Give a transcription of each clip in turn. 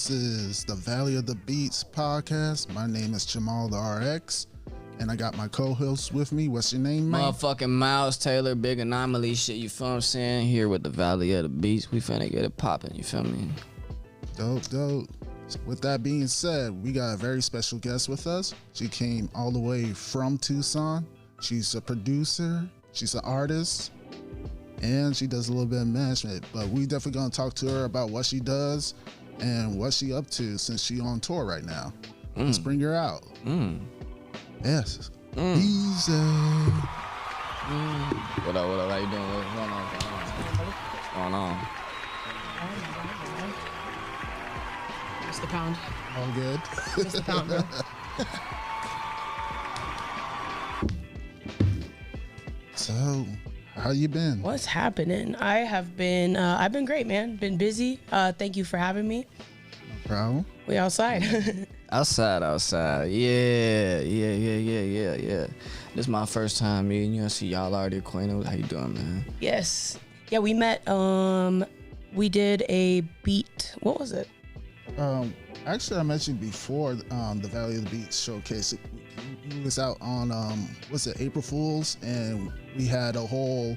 This is the Valley of the Beats podcast. My name is Jamaal the RX, and I got my co-host with me. What's your name, man? Motherfucking Mylez Taylor, big anomaly shit, you feel what I'm saying? Here with the Valley of the Beats, we finna get it popping, you feel me? Dope. With that being said, we got a very special guest with us. She came all the way from Tucson. She's a producer, she's an artist, and she does a little bit of management. But we definitely gonna talk to her about what she does and what she up to since she on tour right now. Let's bring her out. Yes. S.Beezy. What up, how you doing? What's going on? It's the pound. All good? It's the pound, bro. So, how you been? What's happening? I've been great, man. Been busy. Thank you for having me. No problem. We outside. Outside. Yeah. This is my first time meeting you. I see y'all already acquainted. How you doing, man? Yes. Yeah, we met. We did a beat. What was it? Actually, I mentioned before the Valley of the Beats showcase. You was out on what's it, April Fools, and we had a whole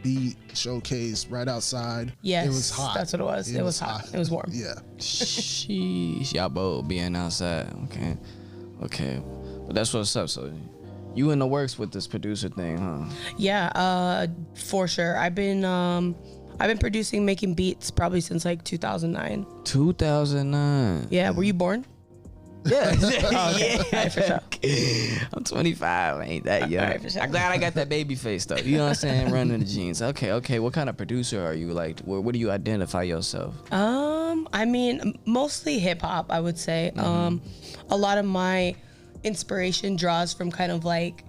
beat showcase right outside. Yes, it was hot. That's what it was. It was hot. It was warm. Yeah. Sheesh, y'all both being outside. Okay. But that's what's up. So you in the works with this producer thing, huh? Yeah, for sure. I've been producing, making beats probably since like 2009. 2009. Yeah, were you born? Yeah. Yeah, for sure. I'm 25. I ain't that young. Alright, for sure. I'm glad I got that baby face though. You know what I'm saying? Running the jeans. Okay. What kind of producer are you? Like, what do you identify yourself? I mean, mostly hip hop, I would say. A lot of my inspiration draws from kind of like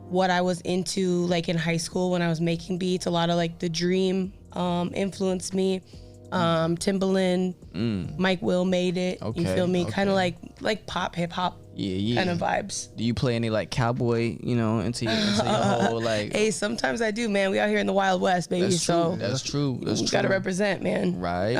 what I was into like in high school when I was making beats. A lot of like the Dream influenced me. Timbaland, Mike Will made it. Okay, You feel me? okay. Kind of like pop, hip hop Yeah. kind of vibes. Do you play any like cowboy, into your whole like? Hey, sometimes I do, man. We out here in the Wild West, baby. That's so true. That's true. you gotta represent, man. Right.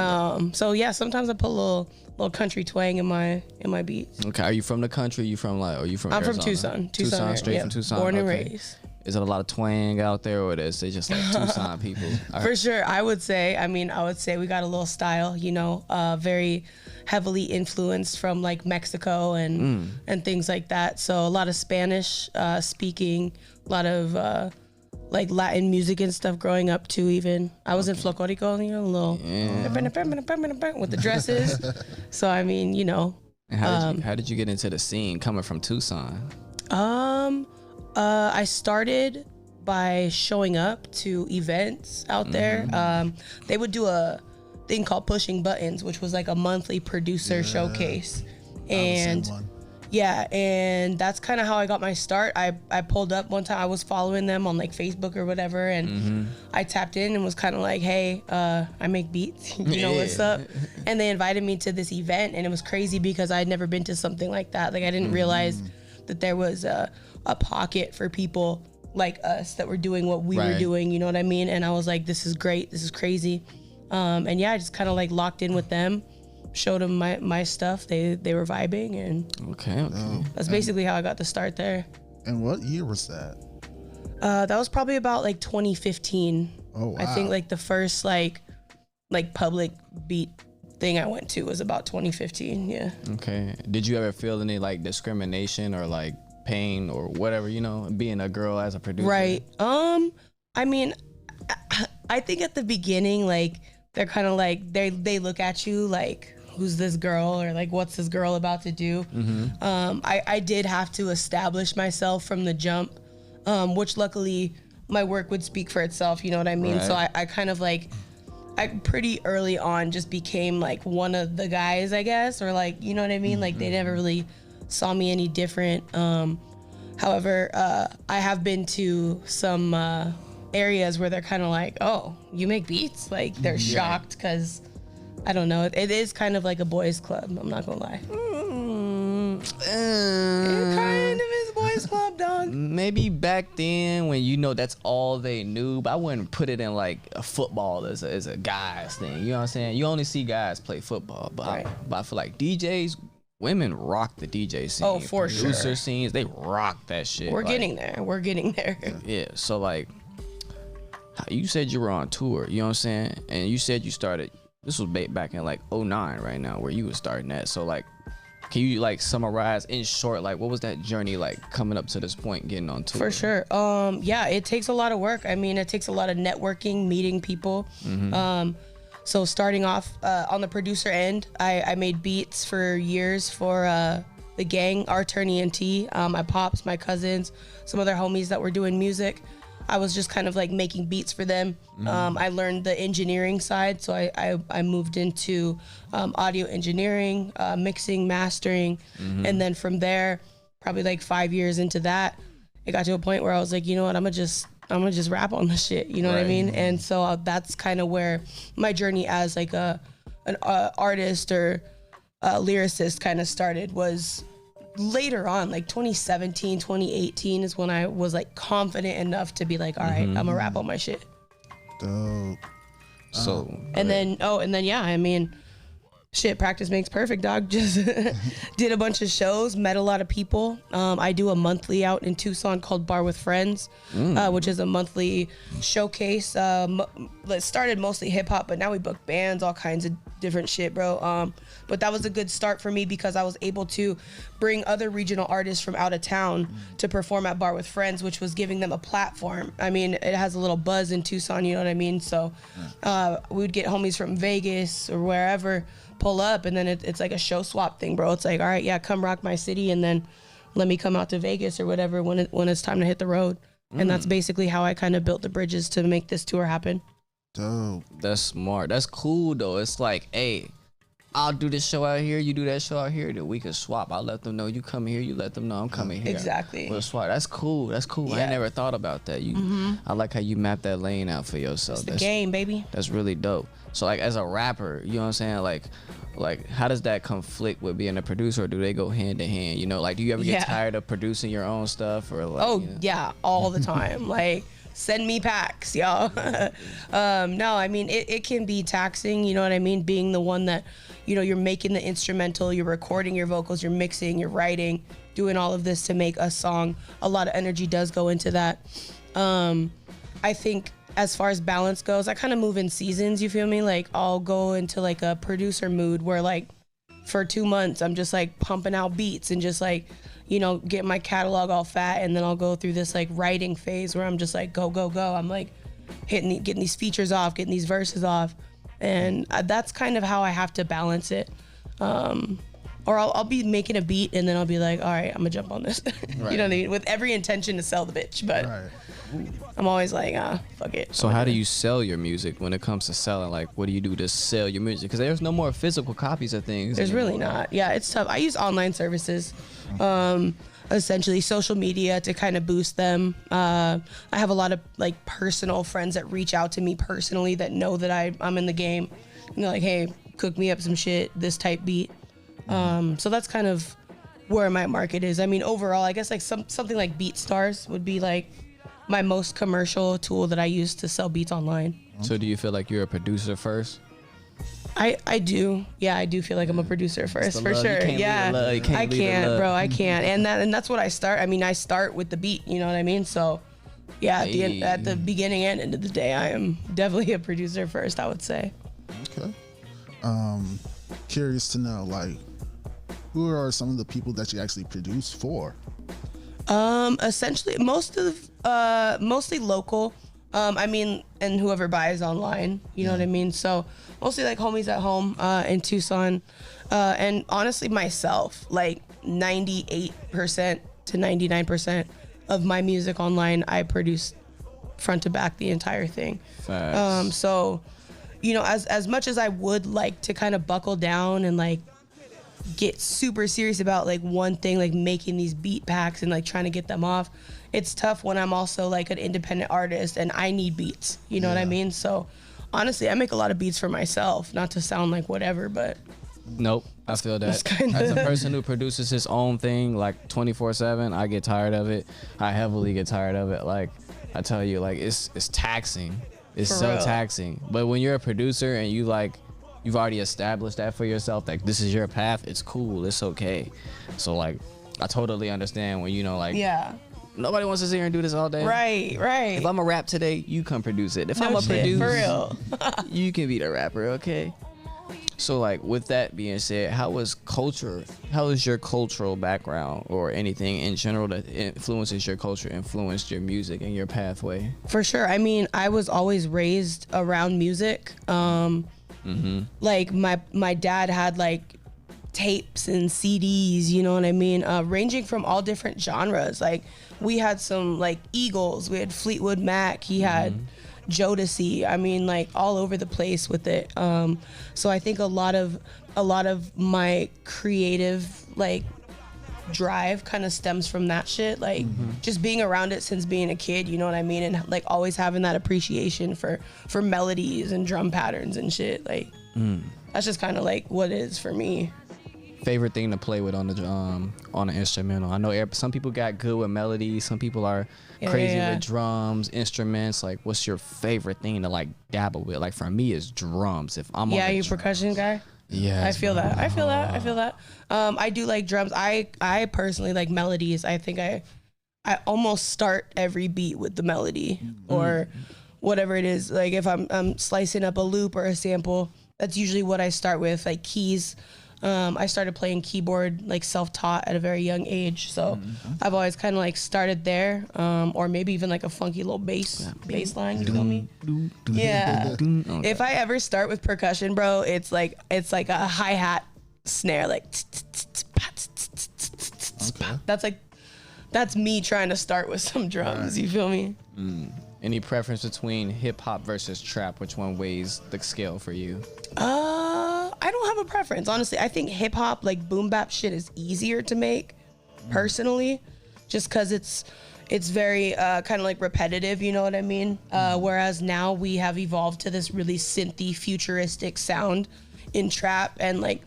So yeah, sometimes I put a little country twang in my beats. Okay. Are you from the country? Are you from I'm from Tucson. Tucson, straight from Tucson. Born and Okay. raised. Is it a lot of twang out there, or is it just like Tucson people? For sure, I would say we got a little style, very heavily influenced from like Mexico and things like that. So a lot of Spanish speaking, a lot of like Latin music and stuff growing up too. Even I was in Flocorico, a little with the dresses. So I mean, And how did you get into the scene coming from Tucson? I started by showing up to events out there. They would do a thing called Pushing Buttons, which was like a monthly producer showcase. And and that's kind of how I got my start. I pulled up one time. I was following them on like Facebook or whatever, and I tapped in and was kind of like, hey, I make beats, what's up? And they invited me to this event, and it was crazy because I'd never been to something like that. Like I didn't realize that there was a pocket for people like us that were doing what we were doing, you know what I mean? And I was like, this is great, this is crazy. And yeah, I just kind of like locked in with them, showed them my stuff. They were vibing, and Okay. that's basically how I got the start there. And what year was that? That was probably about like 2015. Oh, wow. I think like the first like public beat thing I went to was about 2015. Yeah. Okay. Did you ever feel any like discrimination or like pain or whatever, being a girl as a producer? Right. I mean, I think at the beginning, like they're kind of like they look at you like, who's this girl, or like, what's this girl about to do? I did have to establish myself from the jump, which luckily my work would speak for itself. You know what I mean? Right. So I kind of like, I pretty early on just became like one of the guys, I guess, or like, you know what I mean? Like they never really saw me any different. However, I have been to some areas where they're kind of like, oh, you make beats? Like they're shocked because, I don't know, it is kind of like a boys club, I'm not gonna lie. It kind of is boys Boys Club, dog. Maybe back then when that's all they knew, but I wouldn't put it in like a football as a guys thing. You know what I'm saying? You only see guys play football, but I feel like DJs, women rock the DJ scene. Oh, for sure. Producer scenes, they rock that shit. We're getting there. We're getting there. Yeah. So like, you said you were on tour. You know what I'm saying? And you said you started. This was back in like 2009 right now, where you was starting that. So like, can you like summarize in short, like what was that journey like coming up to this point, getting on tour? For sure. Yeah, it takes a lot of work. I mean, it takes a lot of networking, meeting people. So starting off on the producer end, I made beats for years for the gang, our Attorney and T, my pops, my cousins, some other homies that were doing music. I was just kind of like making beats for them. I learned the engineering side, so I moved into audio engineering, mixing, mastering, and then from there, probably like 5 years into that, it got to a point where I was like, you know what, I'm gonna just rap on this shit. You know what I mean? And so that's kind of where my journey as like an artist or a lyricist kind of started. Was later on, like 2017, 2018 is when I was like confident enough to be like, all right, I'm gonna rap on my shit. Dope. So And then yeah, I mean, shit, practice makes perfect, dog. Just did a bunch of shows, met a lot of people. I do a monthly out in Tucson called Bar with Friends, which is a monthly showcase. It started mostly hip hop, but now we book bands, all kinds of different shit, bro. But that was a good start for me because I was able to bring other regional artists from out of town to perform at Bar with Friends, which was giving them a platform. I mean, it has a little buzz in Tucson, you know what I mean? So we would get homies from Vegas or wherever pull up, and then it's like a show swap thing, bro. It's like, all right, yeah, come rock my city, and then let me come out to Vegas or whatever when it's time to hit the road. And that's basically how I kind of built the bridges to make this tour happen. Dope. that's smart. That's cool though. It's like, hey, I'll do this show out here, you do that show out here, then we can swap. I'll let them know you come here, you let them know I'm coming here. Exactly. We'll swap. That's cool. That's cool. I Yeah. ain't never thought about that. I like how you map that lane out for yourself. It's the game, baby. That's really dope. So like as a rapper, you know what I'm saying? Like how does that conflict with being a producer, or do they go hand in hand? You know, like do you ever get tired of producing your own stuff, or like? Oh you know? yeah, all the time. Like, send me packs, y'all. No, I mean it can be taxing. You know what I mean? Being the one that, you know, you're making the instrumental, you're recording your vocals, you're mixing, you're writing, doing all of this to make a song. A lot of energy does go into that. I think as far as balance goes, I kind of move in seasons, you feel me? Like I'll go into like a producer mood where like for 2 months I'm just like pumping out beats and just like, you know, getting my catalog all fat, and then I'll go through this like writing phase where I'm just like go. I'm like getting these features off, getting these verses off, and that's kind of how I have to balance it. Or I'll be making a beat and then I'll be like, all right, I'm gonna jump on this. You know what I mean? With every intention to sell the bitch, but I'm always like, fuck it. So how do you sell your music when it comes to selling? Like, what do you do to sell your music? Because there's no more physical copies of things. There's really not. Yeah, it's tough. I use online services, essentially social media to kind of boost them. I have a lot of like personal friends that reach out to me personally that know that I'm in the game. You know, like, hey, cook me up some shit, this type beat. So that's kind of where my market is. I mean, overall, I guess like something like BeatStars would be like my most commercial tool that I use to sell beats online. So do you feel like you're a producer first? I do. Yeah, I do feel like I'm a producer first, for sure. Yeah, I can't, bro. I can't. And that's what I start. I mean, I start with the beat. You know what I mean? So, yeah, at the beginning and end of the day, I am definitely a producer first, I would say. Okay. Curious to know, like, who are some of the people that you actually produce for? Essentially, mostly local. I mean, and whoever buys online, you know what I mean? So mostly like homies at home, in Tucson. And honestly, myself, like 98% to 99% of my music online, I produce front to back the entire thing. Facts. So, you know, as much as I would like to kind of buckle down and like get super serious about like one thing, like making these beat packs and like trying to get them off, it's tough when I'm also like an independent artist and I need beats, you know what I mean? So honestly, I make a lot of beats for myself, not to sound like whatever, but Nope. I feel that. kinda- As a person who produces his own thing like 24/7, I get tired of it. I heavily get tired of it. Like I tell you, like it's taxing. It's For so real. taxing. But when you're a producer and you've already established that for yourself, like this is your path, it's cool, it's okay. So like I totally understand when like Yeah. nobody wants to sit here and do this all day. Right. Right. If I'm a rap today, you come produce it. If I'm No a shit, produce, for real. you can be the rapper, okay? So like with that being said, how is your cultural background or anything in general that influences your culture influenced your music and your pathway? For sure. I mean, I was always raised around music. Like my dad had like tapes and CDs, you know what I mean? Ranging from all different genres. Like we had some like Eagles, we had Fleetwood Mac, he had Jodeci. I mean, like all over the place with it. So I think a lot of my creative like drive kind of stems from that shit, like just being around it since being a kid, you know what I mean, and like always having that appreciation for melodies and drum patterns and shit. Like that's just kind of like what it is for me. Favorite thing to play with on the instrumental? I know some people got good with melodies, some people are crazy with drums, instruments. Like what's your favorite thing to like dabble with? Like for me it's drums. If I'm on You the percussion guy? Yeah, I feel that. I feel that. I do like drums. I personally like melodies. I think I almost start every beat with the melody or whatever it is. Like if I'm slicing up a loop or a sample, that's usually what I start with. Like keys. I started playing keyboard like self-taught at a very young age, so I've always kind of like started there, or maybe even like a funky little bass line. You feel me? Yeah. If I ever start with percussion, bro, it's like a hi-hat snare, like that's me trying to start with some drums. You feel me? Any preference between hip hop versus trap? Which one weighs the scale for you? I don't have a preference, honestly. I think hip hop, like boom bap shit, is easier to make, personally, just because it's very kind of like repetitive, you know what I mean? Whereas now we have evolved to this really synthy, futuristic sound in trap and like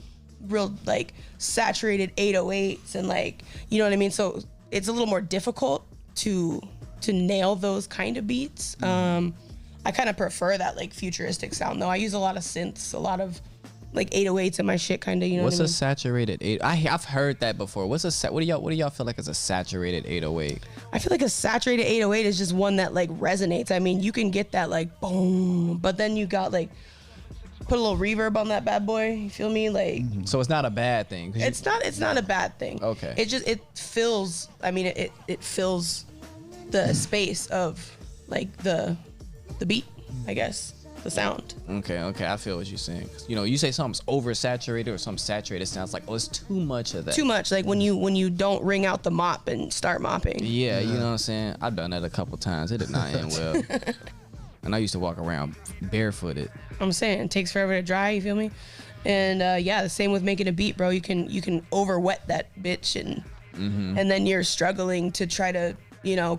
real like saturated 808s and like, you know what I mean? So it's a little more difficult to nail those kind of beats. I kind of prefer that like futuristic sound though. I use a lot of synths, a lot of like 808s in my shit, kind of, you know. What's what I mean? a saturated 8? I've heard that before. What do y'all feel like is a saturated 808? I feel like a saturated 808 is just one that like resonates. I mean, you can get that like boom, but then you got like put a little reverb on that bad boy. You feel me? Like So it's not a bad thing. it's not a bad thing. Okay. It fills. I mean, it fills the space of like the beat, I guess, the sound. Okay, I feel what you're saying. 'Cause, you say something's oversaturated or something saturated, sounds like, oh, it's too much of that. Too much, like when you don't ring out the mop and start mopping. Yeah, you know what I'm saying? I've done that a couple times. It did not end well. And I used to walk around barefooted. I'm saying it takes forever to dry. You feel me? And the same with making a beat, bro. You can over wet that bitch and then you're struggling to try to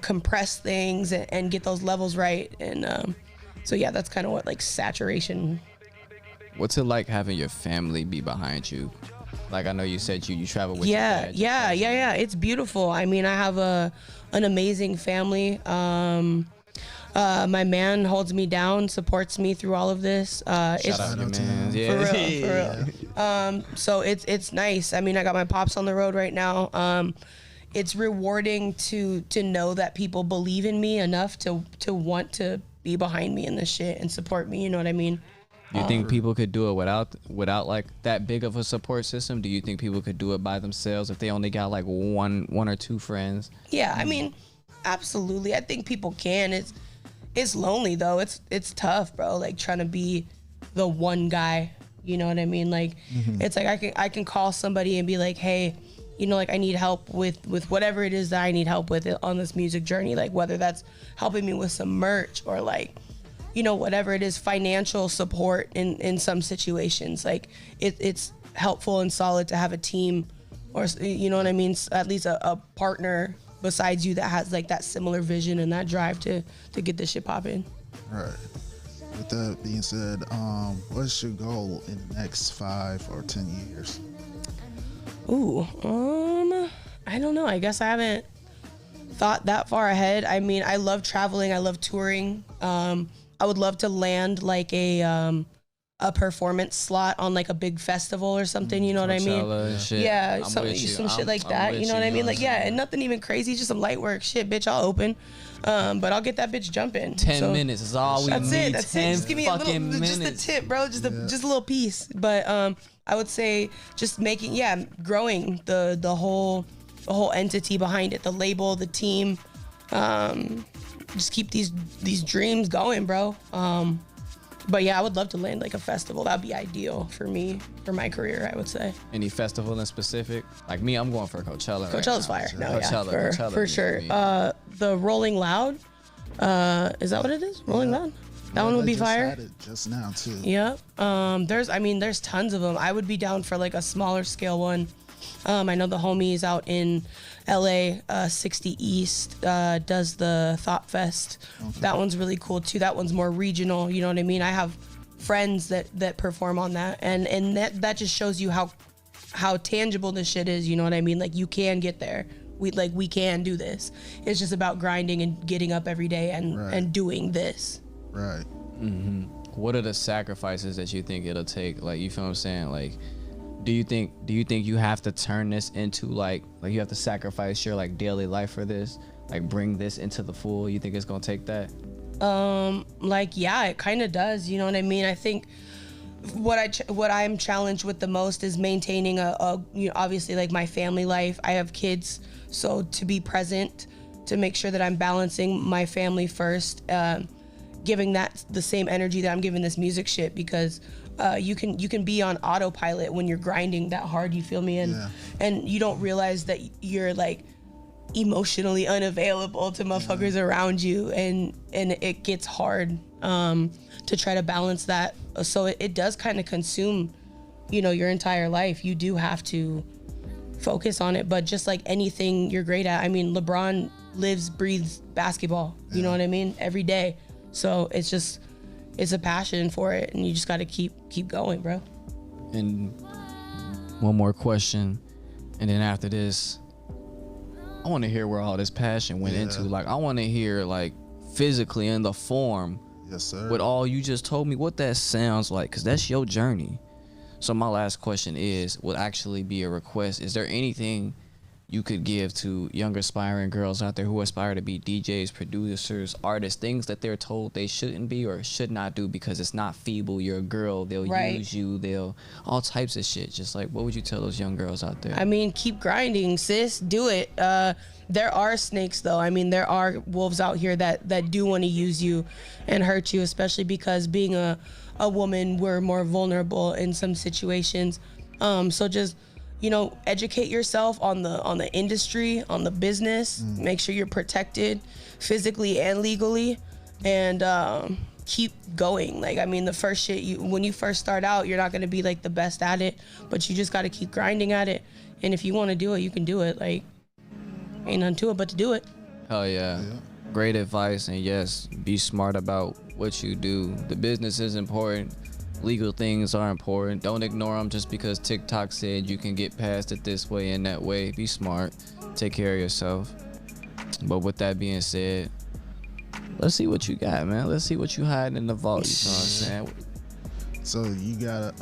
compress things and get those levels right. And so yeah, that's kind of what like saturation. What's it like having your family be behind you? Like I know you said you travel with your dad. Yeah. It's beautiful. I mean, I have an amazing family. My man holds me down, supports me through all of this. Shout out to your man. Yeah. For real. So it's nice. I mean, I got my pops on the road right now. It's rewarding to know that people believe in me enough to want to be behind me in this shit and support me. You know what I mean? Do you think people could do it without like that big of a support system? Do you think people could do it by themselves if they only got like one or two friends? Yeah, I mean, absolutely. I think people can. It's lonely though. It's tough, bro. Like trying to be the one guy. You know what I mean? Like it's like I can call somebody and be like, hey, like I need help with whatever it is that I need help with on this music journey. Like whether that's helping me with some merch or like, whatever it is, financial support in some situations. Like it's helpful and solid to have a team or, you know what I mean? At least a partner besides you that has like that similar vision and that drive to get this shit popping. Right. With that being said, what's your goal in the next 5 or 10 years? Ooh, I don't know. I guess I haven't thought that far ahead. I mean, I love traveling. I love touring. I would love to land like a performance slot on like a big festival or something. You know what I mean? And shit. Yeah, I'm some with you. shit like that. You know what I mean? Like, yeah, and nothing even crazy, just some light work. Shit, bitch, I'll open. But I'll get that bitch jumping. 10 minutes is all we need. That's it. Just give me a little, minutes. just a tip, bro. Just a little piece. But I would say just growing the whole entity behind it, the label, the team. Just keep these dreams going, bro. But yeah, I would love to land like a festival. That'd be ideal for me, for my career, I would say. Any festival in specific? Like me, I'm going for Coachella. Coachella's right fire. No, Coachella for sure. The Rolling Loud, is that what it is? Rolling Loud? That one would be fire. Had it just now too. Yep. There's tons of them. I would be down for like a smaller scale one. I know the homies out in LA, 60 East, does the Thought Fest. Okay. That one's really cool too. That one's more regional, you know what I mean? I have friends that perform on that, and that just shows you how tangible this shit is, you know what I mean? Like, you can get there. We can do this. It's just about grinding and getting up every day and doing this. Right. Mm-hmm. What are the sacrifices that you think it'll take? Like, you feel what I'm saying? Like, do you think you have to turn this into like you have to sacrifice your like daily life for this? Like, bring this into the full? You think it's gonna take that? Yeah, it kind of does. You know what I mean? I think what I'm challenged with the most is maintaining obviously like my family life. I have kids, so to be present, to make sure that I'm balancing my family first, giving that the same energy that I'm giving this music shit, because you can be on autopilot when you're grinding that hard, you feel me? And you don't realize that you're like emotionally unavailable to motherfuckers around you, and it gets hard to try to balance that. So it does kind of consume, your entire life. You do have to focus on it, but just like anything you're great at, I mean, LeBron lives, breathes basketball, you know what I mean, every day. So it's a passion for it, and you just got to keep going, bro. And one more question, and then after this, I want to hear where all this passion went into. Like, I want to hear, like, physically in the form, yes sir, with all you just told me, what that sounds like, because that's your journey. So my last question would actually be a request. Is there anything you could give to young aspiring girls out there who aspire to be DJs, producers, artists, things that they're told they shouldn't be or should not do because it's not feasible? You're a girl, they'll use you, they'll all types of shit. Just like, what would you tell those young girls out there? I mean, keep grinding, sis. Do it. There are snakes, though. I mean, there are wolves out here that do want to use you and hurt you, especially because being a woman, we're more vulnerable in some situations. So just, educate yourself on the industry, on the business. Make sure you're protected physically and legally, and keep going. Like, I mean, the first shit, when you first start out, you're not going to be like the best at it, but you just got to keep grinding at it. And if you want to do it, you can do it. Like, ain't nothing to it but to do it. Hell yeah. Great advice. And yes, be smart about what you do. The business is important. Legal things are important. Don't ignore them just because TikTok said you can get past it this way and that way. Be smart. Take care of yourself. But with that being said, let's see what you got, man. Let's see what you hiding in the vault. You know what I'm saying? So you got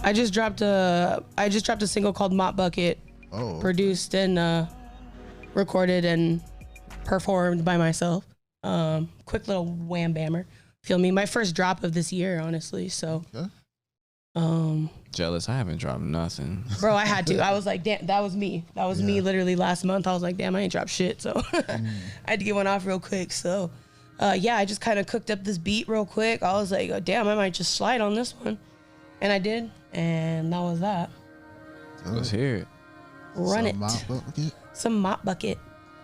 I just dropped a single called Mop Bucket. Produced and recorded and performed by myself. Quick little wham bammer. Feel me? My first drop of this year, honestly. So, jealous. I haven't dropped nothing. Bro, I had to. I was like, damn, that was me. That was me literally last month. I was like, damn, I ain't dropped shit. So I had to get one off real quick. So, I just kind of cooked up this beat real quick. I was like, oh, damn, I might just slide on this one. And I did. And that was that. Let's hear it. Run it. Some mop bucket.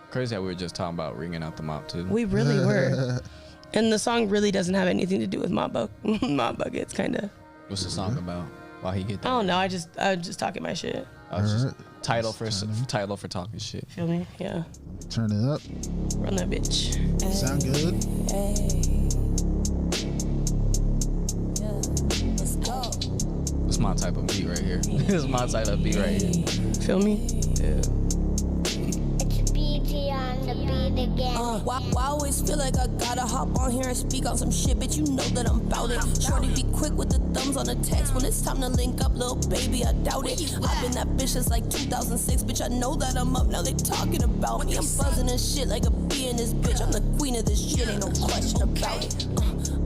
Crazy how we were just talking about wringing out the mop, too. We really were. And the song really doesn't have anything to do with mop buckets, kind of. What's the song about? Why he get that? I don't know. I was just talking my shit. Title for talking shit. Feel me? Yeah. Turn it up. Run that bitch. Sound good? Let's This my type of beat right here. This is my type of beat right here. Feel me? Yeah. It's BT on the beat again. Why I always feel like I gotta hop on here and speak on some shit, bitch, you know that I'm bout it. Shorty be quick with the thumbs on the text. When it's time to link up, little baby, I doubt it. I've been that bitch since like 2006, bitch, I know that I'm up, now they talking about me. I'm buzzing and shit like a bee in this bitch. I'm the queen of this shit, ain't no question about it.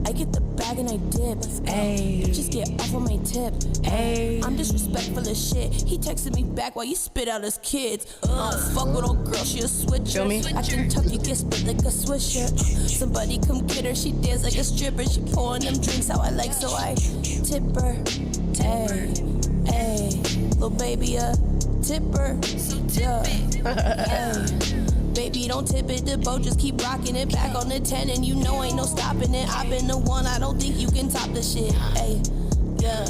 I get the bag and I dip. Ayy, just get off on my tip. Ayy, I'm disrespectful as shit. He texted me back while you spit out his kids. Fuck with old girl, she a switcher. Feel me? Acting tough, you get spit like a swisher. Somebody come get her, she dance like a stripper. She pouring them drinks how I like, so I tip her. Ayy, ayy, little baby, tip her. Yeah, ayy. Baby, don't tip it, the boat just keep rocking it. Back on the 10 and you know ain't no stopping it. I've been the one, I don't think you can top the shit. Ay, yeah.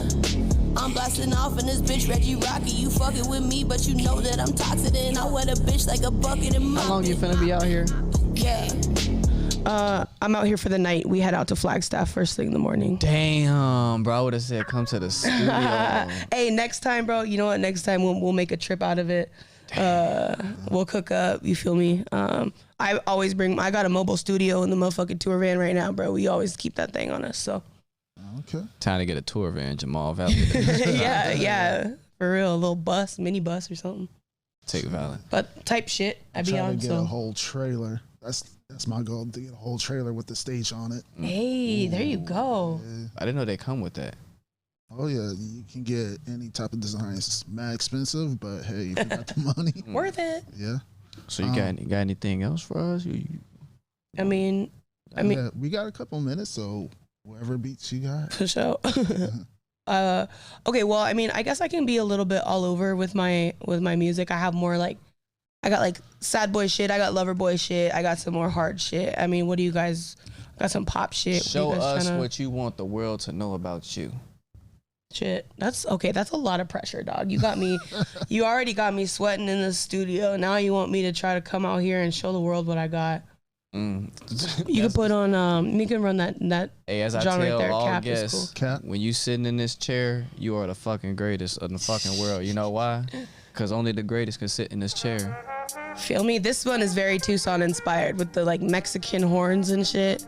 I'm blasting off in this bitch, Reggie Rocky. You fucking with me, but you know that I'm toxic and I wet a bitch like a bucket and How long you finna be out here? Yeah. I'm out here for the night. We head out to Flagstaff first thing in the morning. Damn, bro. I would have said come to the studio. Hey, next time, bro. You know what? Next time we'll make a trip out of it. We'll cook up. You feel me? I always I got a mobile studio in the motherfucking tour van right now, bro. We always keep that thing on us. So. Okay. Time to get a tour van, Jamaal Valley. yeah. For real, a little bus, mini bus or something. Take Valley. But type shit I be on. To get a whole trailer. That's my goal, to get a whole trailer with the stage on it. Hey, there you go. Yeah. I didn't know they come with that. Oh yeah, you can get any type of design. It's mad expensive, but hey, if you got the money, Worth it. yeah. So you got anything else for us? I mean, Yeah, we got a couple minutes, so whatever beats you got. for sure. Okay, well, I mean, I guess I can be a little bit all over with my music. I have more like, I got like sad boy shit. I got lover boy shit. I got some more hard shit. I mean, what do you guys got? Some pop shit. Show us what you want the world to know about you. Shit, that's okay. That's a lot of pressure, dog. You got me. You already got me sweating in the studio. Now you want me to try to come out here and show the world what I got. You can put on. You can run that. Hey, as I genre tell right there. all Cap is guests, cool. Cap. when you sitting in this chair, you are the fucking greatest of the fucking world. You know why? Because only the greatest can sit in this chair. Feel me? This one is very Tucson inspired with the like Mexican horns and shit.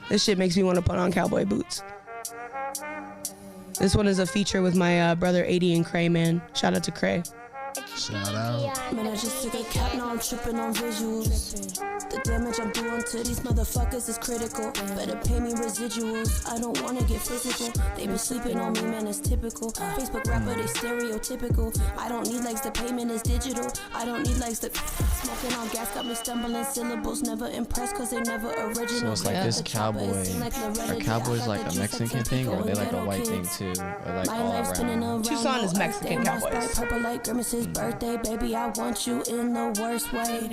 This shit makes me want to put on cowboy boots. This one is a feature with my brother 80 and Cray, man. Shout out to Cray. Shout out. Man, I just took a cap, now I'm tripping on visuals. The damage I'm doing to these motherfuckers is critical. Better pay me residuals, I don't wanna get physical. They been sleeping on me, man, it's typical. Facebook rapper, they stereotypical. I don't need likes, the payment is digital. I don't need likes, the smoking on gas got me stumbling syllables. Never impressed cause they never original. So it's like this cowboy. Are cowboys like a Mexican thing or are they like a white thing too? Or like all around? Tucson is Mexican cowboys. Purple like Grimace's birthday, baby, I want you in the worst way.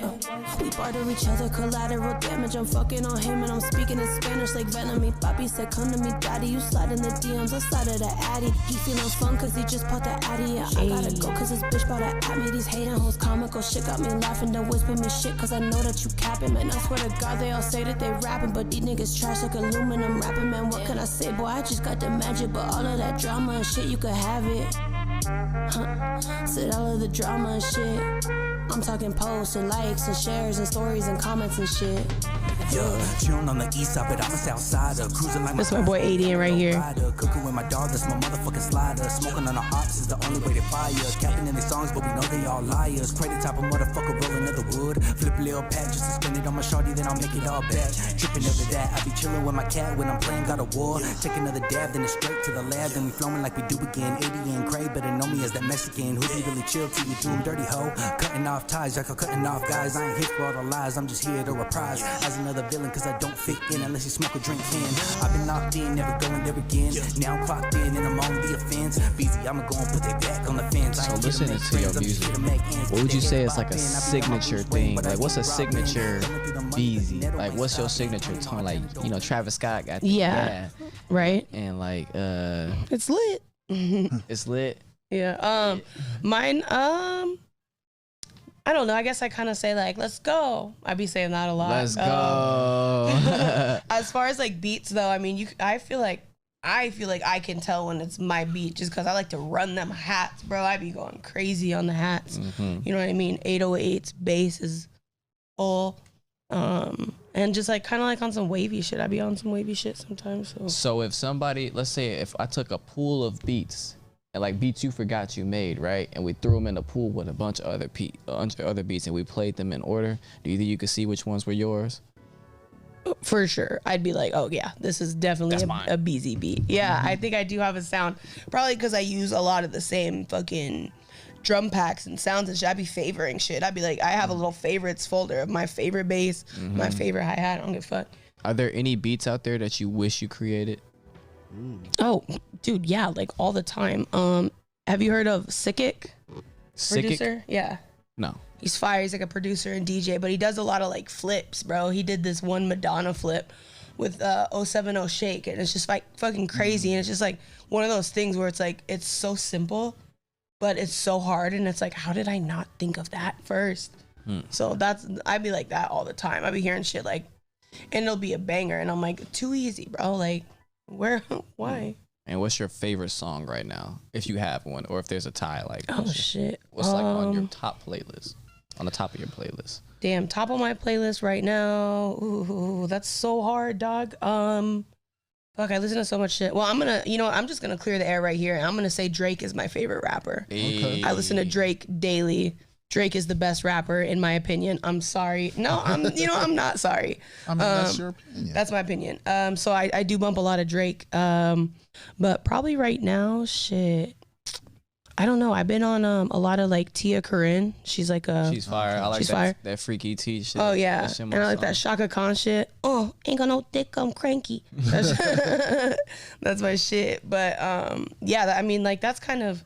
We barter each other, collateral damage. I'm fucking on him and I'm speaking in Spanish like venom. Me papi said, come to me, daddy. You slide in the DMs outside of the Addy. He feeling fun cause he just bought the Addy. Yeah, I gotta go cause this bitch bought it at me. These hating hoes comical shit got me laughing. Don't whisper me shit cause I know that you capping, man. I swear to God, they all say that they rapping, but these niggas trash like aluminum rapping, man. What can I say, boy? I just got the magic, but all of that drama and shit, you could have it. Said all of the drama and shit. I'm talking posts and likes and shares and stories and comments and shit. Yeah, chillin' on the east side, but I'm a south sider. Cruising like That's my boy 80 right here. Cooking with my dog, that's my motherfucking slider. Smoking on the ops is the only way they fire. Capping in their songs, but we know they all liars. Pray the type of motherfucker rolling of the wood. Flip a little pat just to spend it on my shorty, then I'll make it all back. Tripping over that, I be chillin' with my cat when I'm playing God of War. Take another dab, then it's straight to the lab. Then we flowing like we do again. 80 and Cray, better know me as that Mexican who be really chill till you do him dirty hoe. Cutting off ties, like I'm cutting off guys. I ain't here for all the lies, I'm just here to reprise as another villain, cause I don't fit in unless you smoke or drink can. I've been locked in, never going there again. Now I'm clocked in and I'm on the offense. Beezy, I'ma go and put that back on the fence. So listening to your music, what would you say is like a signature thing? Like what's a signature Beezy? Like what's your signature tone? Like, you know, Travis Scott got the Right. and like It's lit. it's lit. Yeah. Mine. I don't know. I guess I kind of say like, "Let's go." I be saying that a lot. Let's go. As far as like beats though, I mean, I feel like I feel like I can tell when it's my beat just because I like to run them hats, bro. I be going crazy on the hats. You know what I mean? 808s, bass is all. And just like kind of like on some wavy shit. I be on some wavy shit sometimes. So if somebody, let's say if I took a pool of beats and like beats you forgot you made, right? And we threw them in a pool with a bunch of other beats and we played them in order, do you think you could see which ones were yours? For sure. I'd be like, oh yeah, this is definitely a Beezy beat. Yeah, I think I do have a sound. Probably because I use a lot of the same fucking drum packs and sounds and shit. I'd be favoring shit. I'd be like, I have a little favorites folder of my favorite bass, my favorite hi-hat. I don't give a fuck. Are there any beats out there that you wish you created? Oh, dude, yeah, like all the time. Have you heard of Sickick? Producer? Yeah. No. He's fire. He's like a producer and DJ, but he does a lot of like flips, bro. He did this one Madonna flip with 070 Shake, and it's just like fucking crazy. And it's just like one of those things where it's like, it's so simple, but it's so hard. And it's like, how did I not think of that first? So I'd be like that all the time. I'd be hearing shit like, and it'll be a banger. And I'm like, too easy, bro. Like, why? And what's your favorite song right now, if you have one, or if there's a tie? Like, shit. What's like on your top playlist, on the top of your playlist? Damn, top of my playlist right now. Ooh, that's so hard, dog. Fuck, I listen to so much shit. Well, I'm just gonna clear the air right here, and I'm gonna say Drake is my favorite rapper. Okay. I listen to Drake daily. Drake is the best rapper in my opinion. I'm sorry. No, I'm not sorry. I mean, that's your opinion. That's my opinion. So I do bump a lot of Drake. But probably right now, shit. I don't know. I've been on a lot of like Tia Corinne. She's like she's fire. I like that freaky T shit. Oh yeah, and I like that Shaka Khan shit. Oh, ain't got no dick, I'm cranky. That's my shit. But yeah, I mean like that's kind of.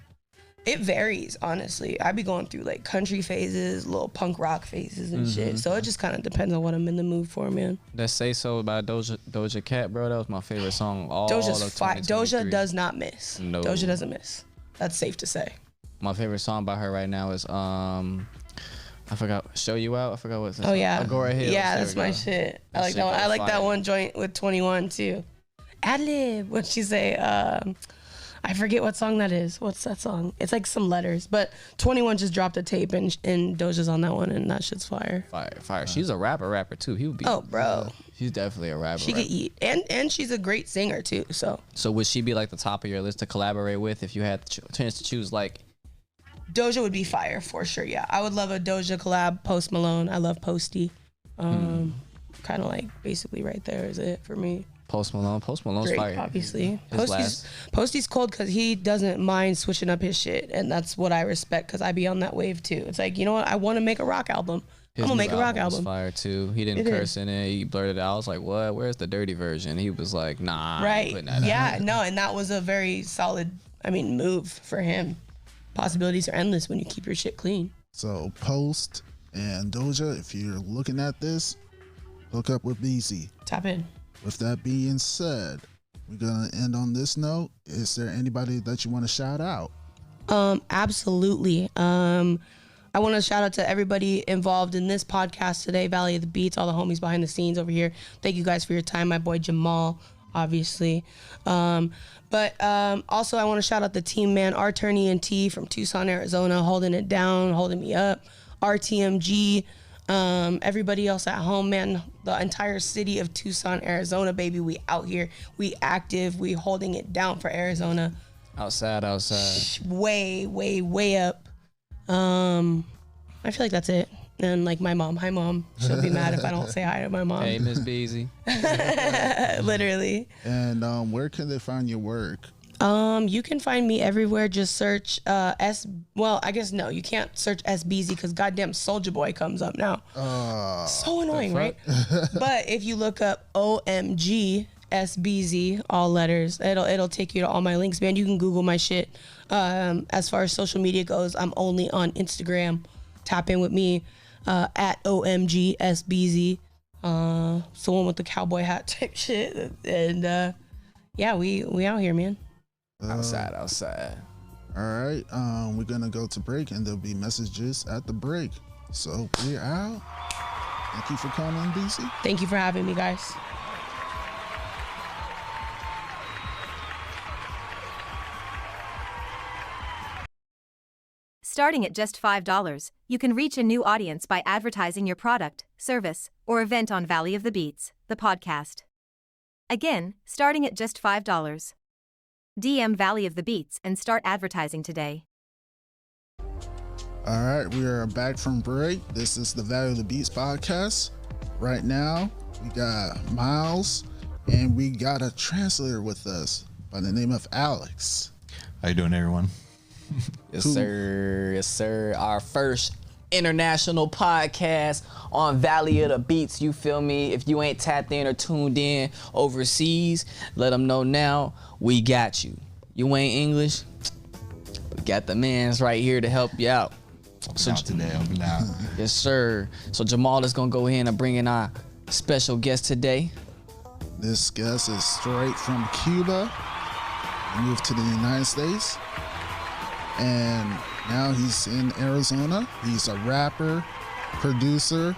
It varies, honestly. I be going through like country phases, little punk rock phases and shit. So it just kind of depends on what I'm in the mood for, man. That Say So by Doja Cat, bro. That was my favorite song all Doja's of 2023. Doja does not miss. No. Doja doesn't miss. That's safe to say. My favorite song by her right now is I forgot Show You Out. I forgot what's that. Oh yeah. Agora Hills. Yeah, that's my shit. I like that one. I like that one joint with 21 too. Ad-lib. What'd she say? I forget what song that is. What's that song? It's like some letters. But 21 just dropped a tape and Doja's on that one and that shit's fire. Fire. She's a rapper too. He would be. Oh, bro. She's definitely a rapper. She could eat. And she's a great singer too. So would she be like the top of your list to collaborate with if you had the chance to choose like? Doja would be fire for sure. Yeah. I would love a Doja collab. Post Malone. I love Posty. Kind of like basically right there is it for me. Post Malone's Drake, fire. Obviously. Posty's cold because he doesn't mind switching up his shit. And that's what I respect because I be on that wave too. It's like, you know what? I want to make a rock album. I'm going to make a rock album. Fire too. He didn't curse in it. He blurted it out. I was like, what? Where's the dirty version? He was like, nah. Right. Yeah, no. And that was a very solid, move for him. Possibilities are endless when you keep your shit clean. So Post and Doja, if you're looking at this, hook up with Beezy. Tap in. With that being said, we're going to end on this note. Is there anybody that you want to shout out? Absolutely. I want to shout out to everybody involved in this podcast today, Valley of the Beats, all the homies behind the scenes over here. Thank you guys for your time. My boy Jamaal, obviously. But also I want to shout out the team, man. Arturney and T from Tucson, Arizona, holding it down, holding me up. RTMG. Everybody else at home, man, the entire city of Tucson, Arizona, baby, we out here, we active, we holding it down for Arizona. Outside. Way up. I feel like that's it. And like my mom, hi mom, she'll be mad if I don't say hi to my mom. Hey, Miss Beezy. Literally. And where can they find your work? You can find me everywhere. Just search I guess no, you can't search S.Beezy because goddamn Soulja Boy comes up now. So annoying, right? But if you look up OMG S.Beezy, all letters, it'll take you to all my links, man. You can Google my shit. As far as social media goes, I'm only on Instagram. Tap in with me at OMG S.Beezy. Someone with the cowboy hat type shit. And yeah, we out here, man. Outside. All right. We're going to go to break and there'll be messages at the break. So we're out. Thank you for coming, BC. Thank you for having me, guys. Starting at just $5, you can reach a new audience by advertising your product, service, or event on Valley of the Beats, the podcast. Again, starting at just $5. DM Valley of the Beats and start advertising today. All right, we are back from break. This is the Valley of the Beats podcast. Right now, we got Mylez, and we got a translator with us by the name of Alex. How you doing, everyone? Yes, sir. Yes, sir. Our first international podcast on Valley of the Beats. You feel me? If you ain't tapped in or tuned in overseas, let them know now. We got you. You ain't English? We got the mans right here to help you out. So today, now. Yes, sir. So Jamaal is gonna go ahead and bring in our special guest today. This guest is straight from Cuba. He moved to the United States. And now he's in Arizona. He's a rapper, producer,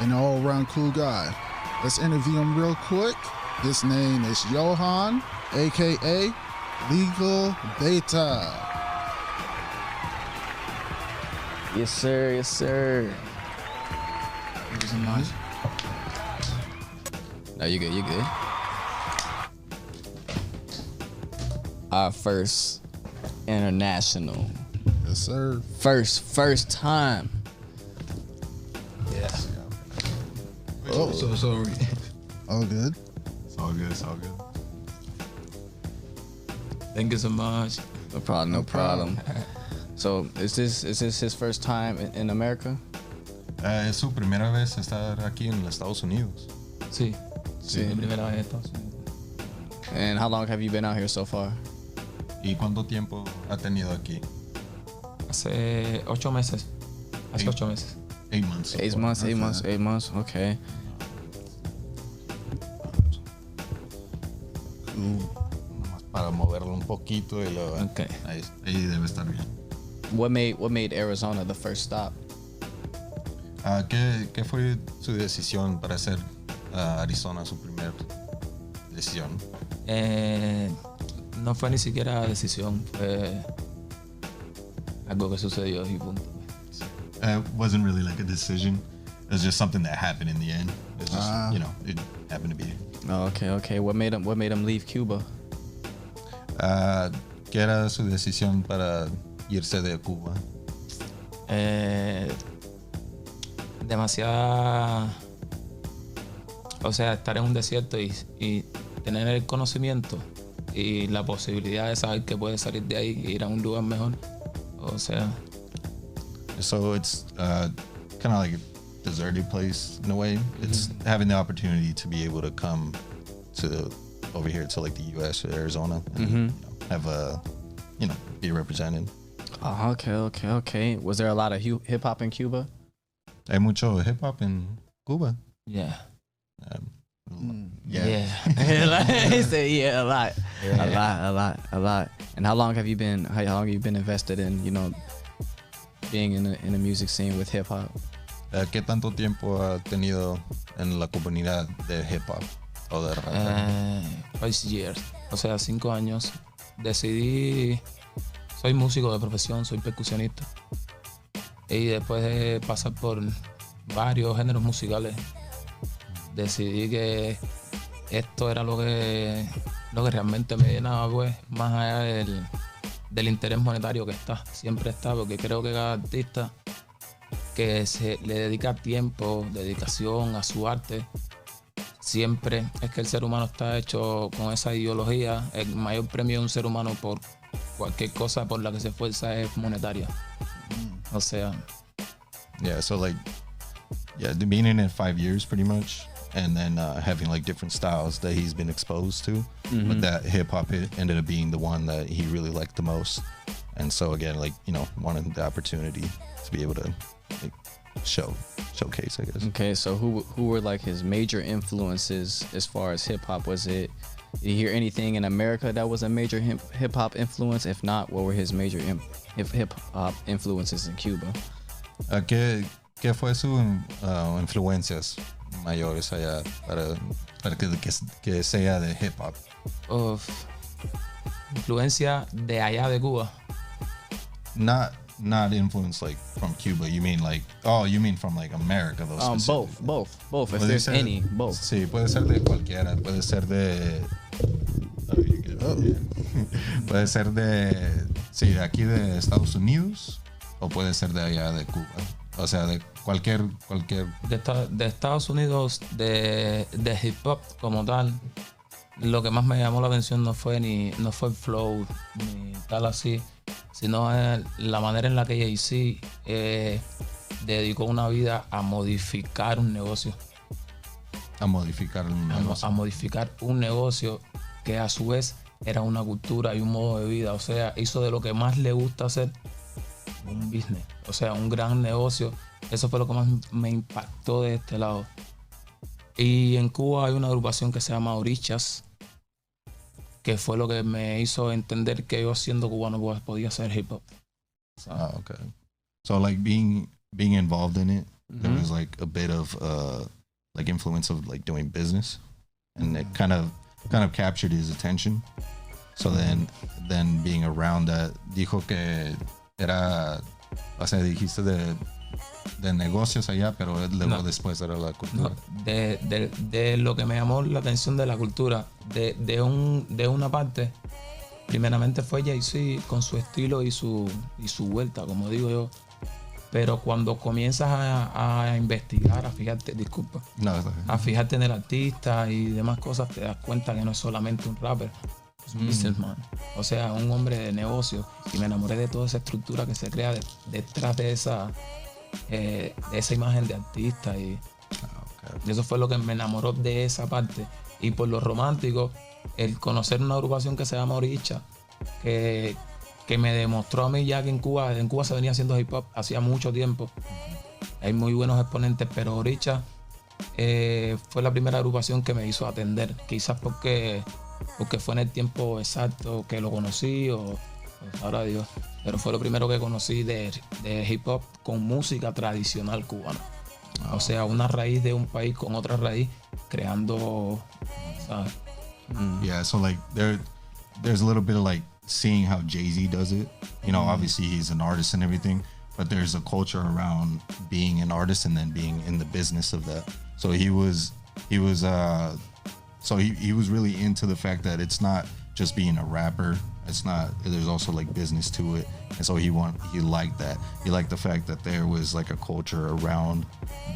and all-around cool guy. Let's interview him real quick. His name is Johan, aka Legal Beta. Yes, sir. Yes, sir. No, you good. You good. Our first international. Yes, sir. First time. Yeah. Oh. So All good. It's all good. It's all good. Thank you so much. No problem. No problem. So, is this his first time in America? Es su primera vez estar aquí en los Estados Unidos. Sí. Sí. Mi primera vez en Estados Unidos. And how long have you been out here so far? ¿Y cuánto tiempo ha tenido aquí? Hace 8 meses. Hace 8 meses. 8 months. 8 months. 8 months. 8 months. Okay. Nomás para moverlo un poquito y luego Okay. ahí debe estar bien. What made Arizona the first stop? ¿Qué fue su decisión para hacer Arizona su primera decisión? No fue ni siquiera decisión, fue algo que sucedió y punto. It wasn't really like a decision. It was just something that happened in the end. It's just, it happened to be. Oh, okay. What made him leave Cuba? ¿Qué era su decisión para irse de Cuba? Demasiada, o sea, estar en un desierto y tener el conocimiento y la posibilidad de saber que puedes salir de ahí e ir a un lugar mejor. O sea. So it's kind of like a deserted place in a way. It's having the opportunity to be able to come to over here to like the U.S. or Arizona and have a, be represented. Oh, okay. Was there a lot of hip hop in Cuba? Hay mucho hip hop in Cuba. Yeah. Yeah. He said, yeah, a lot. Yeah. A lot. And how long have you been invested in, being in the music scene with hip hop? ¿Qué tanto tiempo ha tenido en la comunidad de hip hop o de rap? 5 years, o sea, 5 años. Soy músico de profesión, soy percusionista. Y después de pasar por varios géneros musicales, decidí que esto era lo que realmente me llenaba, pues, más allá del interés monetario que siempre está, porque creo que cada artista que se le dedica tiempo, dedicación a su arte, siempre es que el ser humano está hecho con esa ideología. El mayor premio de un ser humano por cualquier cosa por la que se esfuerza es monetaria. O sea. Yeah, so being in it 5 years pretty much, and then having like different styles that he's been exposed to, but that hip hop ended up being the one that he really liked the most, and so again, wanted the opportunity to be able to showcase, I guess. Okay, so who were like his major influences as far as hip hop? Did you hear anything in America that was a major hip hop influence? If not, what were his major hip hop influences in Cuba? ¿Qué fue sus influencias mayores allá para que sea de hip hop? Influencia de allá de Cuba. Not not influence like from Cuba. You mean like, you mean from like America? Those both. If there's any, both. Sí, puede ser de cualquiera. Puede ser de. Puede ser de aquí de Estados Unidos o puede ser de allá de Cuba. O sea, de cualquier. De Estados Unidos, de hip hop como tal. Lo que más me llamó la atención no fue el flow ni tal así, sino la manera en la que Jay-Z dedicó una vida a modificar un negocio. A modificar un negocio que a su vez era una cultura y un modo de vida. O sea, hizo de lo que más le gusta hacer un business. O sea, un gran negocio. Eso fue lo que más me impactó de este lado. Y en Cuba hay una agrupación que se llama Orichas, que fue lo que me hizo entender que yo siendo cubano podía hacer hip hop. So, okay. So like being involved in it, there was like a bit of like influence of like doing business, and it kind of captured his attention. So then being around that, dijo que era, o sea, dijiste de negocios allá, pero luego después era la cultura. No, de lo que me llamó la atención de la cultura, de una parte, primeramente fue Jay-Z con su estilo y su vuelta, como digo yo. Pero cuando comienzas a investigar, a fijarte, disculpa, a fijarte en el artista y demás cosas, te das cuenta que no es solamente un rapper, es un businessman. O sea, un hombre de negocio. Y me enamoré de toda esa estructura que se crea detrás de esa imagen de artista. Y eso fue lo que me enamoró de esa parte. Y por lo romántico, el conocer una agrupación que se llama Oricha, que me demostró a mí ya que en Cuba se venía haciendo hip hop hacía mucho tiempo. Hay muy buenos exponentes, pero Oricha fue la primera agrupación que me hizo atender. Quizás porque fue en el tiempo exacto que lo conocí o ahora Dios. Pero fue lo primero que conocí de hip hop con música tradicional cubana. O sea, una raíz de un país con otra raíz, creando, ¿sabes? Yeah, so like there's a little bit of like seeing how Jay-Z does it. You know, obviously he's an artist and everything, but there's a culture around being an artist and then being in the business of that. So he was really into the fact that it's not just being a rapper. It's not, there's also like business to it. And so he liked that. He liked the fact that there was like a culture around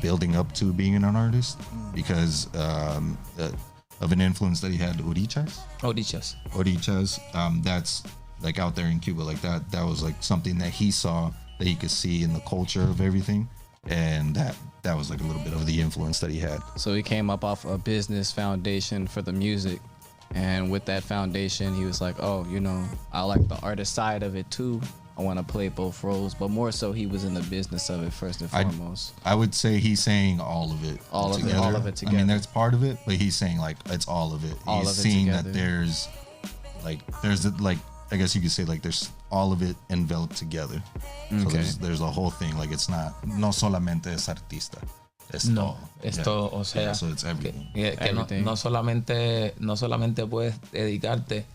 building up to being an artist because of an influence that he had, Orichas. That's like out there in Cuba, like that was like something that he saw that he could see in the culture of everything. And that was like a little bit of the influence that he had. So he came up off a business foundation for the music. And with that foundation, he was like, oh, you know, I like the artist side of it too. I want to play both roles, but more so he was in the business of it first and foremost. I would say he's saying all of it. All of it together. I mean, that's part of it, but he's saying like it's all of it. He's seeing that there's I guess you could say like there's all of it enveloped together. Okay. So there's a whole thing. Like it's no solamente es artista. Esto, o sea, yeah, so it's everything. Que no solamente puedes dedicarte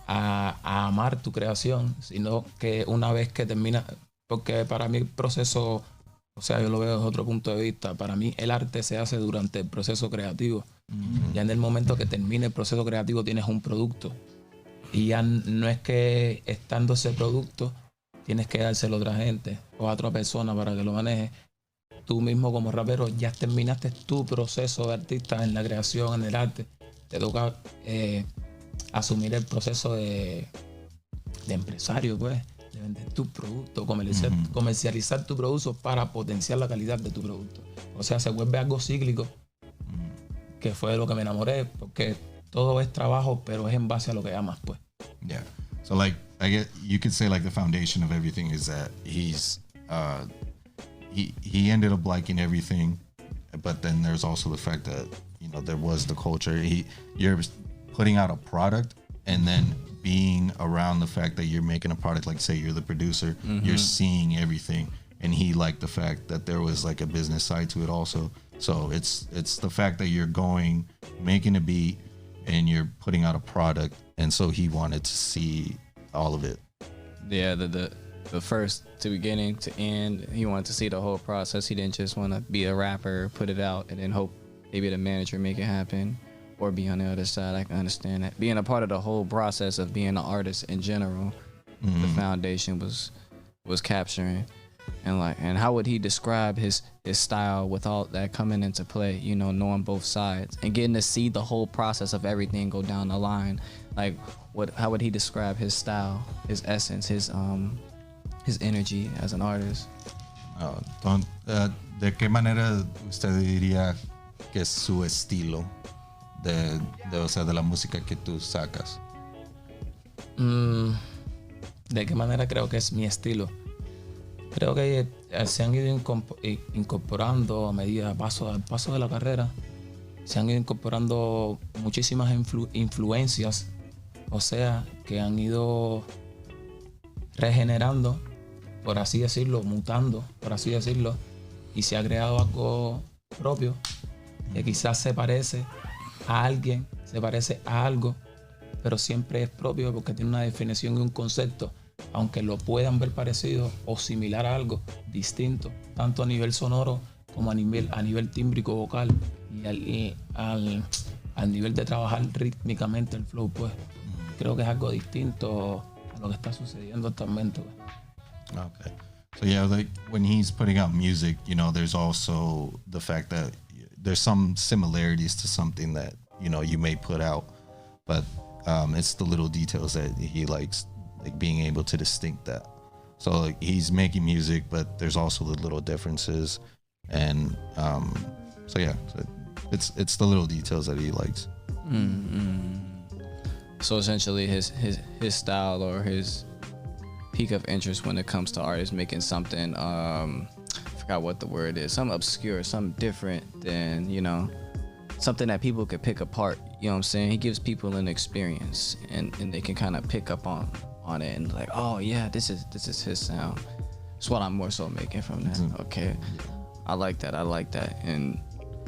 a amar tu creación, sino que una vez que termina, porque para mí el proceso, o sea, yo lo veo desde otro punto de vista, para mí el arte se hace durante el proceso creativo. Ya en el momento que termine el proceso creativo tienes un producto y ya no es que estando ese producto tienes que dárselo a otra gente o a otra persona para que lo maneje. Tú mismo como rapero ya terminaste tu proceso de artista en la creación, en el arte. Te toca asumir el proceso de empresario, pues, de vender tu producto, comercializar tu producto para potenciar la calidad de tu producto. O sea, se vuelve algo cíclico, que fue de lo que me enamoré, porque todo es trabajo, pero es en base a lo que amas, pues. Yeah. So like, I guess you could say like the foundation of everything is that he's he ended up liking everything, but then there's also the fact that, you know, there was the culture. You're putting out a product and then being around the fact that you're making a product, like say you're the producer, you're seeing everything. And he liked the fact that there was like a business side to it also. So it's the fact that you're making a beat and you're putting out a product. And so he wanted to see all of it. Yeah, the first to beginning to end. He wanted to see the whole process. He didn't just want to be a rapper, put it out, and then hope maybe the manager make it happen or be on the other side. I can understand that. Being a part of the whole process of being an artist in general, the foundation was capturing. And how would he describe his style with all that coming into play, you know, knowing both sides and getting to see the whole process of everything go down the line? Like, how would he describe his style, his essence, his energy as an artist? ¿De qué manera usted diría que es su estilo o sea, de la música que tú sacas? ¿De qué manera creo que es mi estilo? Creo que se han ido incorporando a medida, paso de la carrera, se han ido incorporando muchísimas influencias, o sea, que han ido regenerando, por así decirlo, mutando, por así decirlo, y se ha creado algo propio que quizás se parece a alguien, se parece a algo, pero siempre es propio porque tiene una definición y un concepto, aunque lo puedan ver parecido o similar a algo distinto, tanto a nivel sonoro como a nivel tímbrico vocal y al nivel de trabajar rítmicamente el flow, pues creo que es algo distinto a lo que está sucediendo actualmente, pues. Okay. So yeah, like when he's putting out music, you know, there's also the fact that there's some similarities to something that, you know, you may put out, but it's the little details that he likes, like being able to distinct that. So like he's making music, but there's also the little differences, and so yeah, so it's the little details that he likes. So essentially, his style or his peak of interest when it comes to art is making something. I forgot what the word is. Something obscure, something different than, you know, something that people could pick apart. You know what I'm saying? He gives people an experience, and they can kind of pick up on it and like, oh yeah, this is his sound. That's what I'm more so making from that. Okay, I like that. And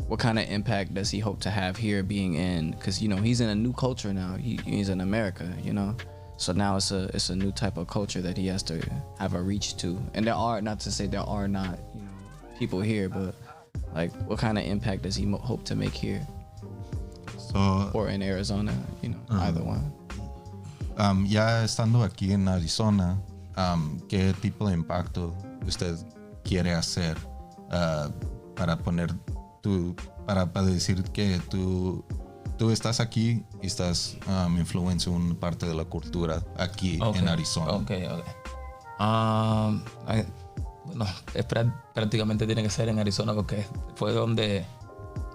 what kind of impact does he hope to have here, being in? Because, you know, he's in a new culture now. He's in America, you know. So now it's a new type of culture that he has to have a reach to. And there are, not to say there are not, you know, people here, but like, what kind of impact does he hope to make here? So, or in Arizona, you know, either one. Ya estando aquí en Arizona, ¿qué tipo de impacto usted quiere hacer para decir que tú estás aquí y estás influenciando una parte de la cultura aquí en Arizona? Okay. Bueno, prácticamente tiene que ser en Arizona porque fue donde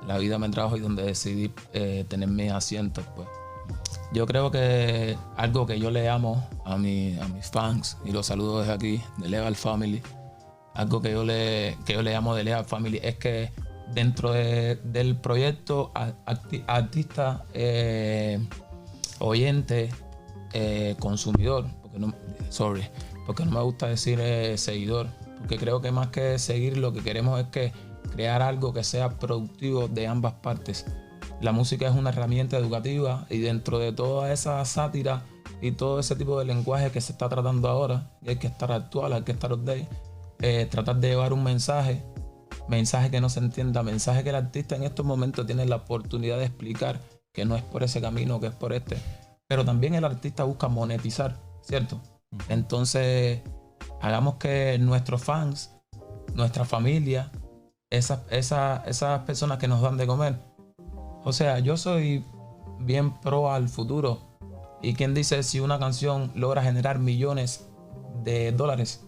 la vida me trajo y donde decidí tener mis asientos, pues. Yo creo que algo que yo le amo a mis fans, y los saludo desde aquí, de Legal Family, algo que yo le amo de Legal Family es que dentro del proyecto artista, oyente, consumidor, porque no me gusta decir seguidor, porque creo que más que seguir lo que queremos es que crear algo que sea productivo de ambas partes. La música es una herramienta educativa y dentro de toda esa sátira y todo ese tipo de lenguaje que se está tratando ahora, y hay que estar actual, hay que estar update, tratar de llevar un mensaje que no se entienda, mensaje que el artista en estos momentos tiene la oportunidad de explicar que no es por ese camino, que es por este. Pero también el artista busca monetizar, ¿cierto? Entonces, hagamos que nuestros fans, nuestra familia, esas personas que nos dan de comer. O sea, yo soy bien pro al futuro. ¿Y quién dice si una canción logra generar millones de dólares?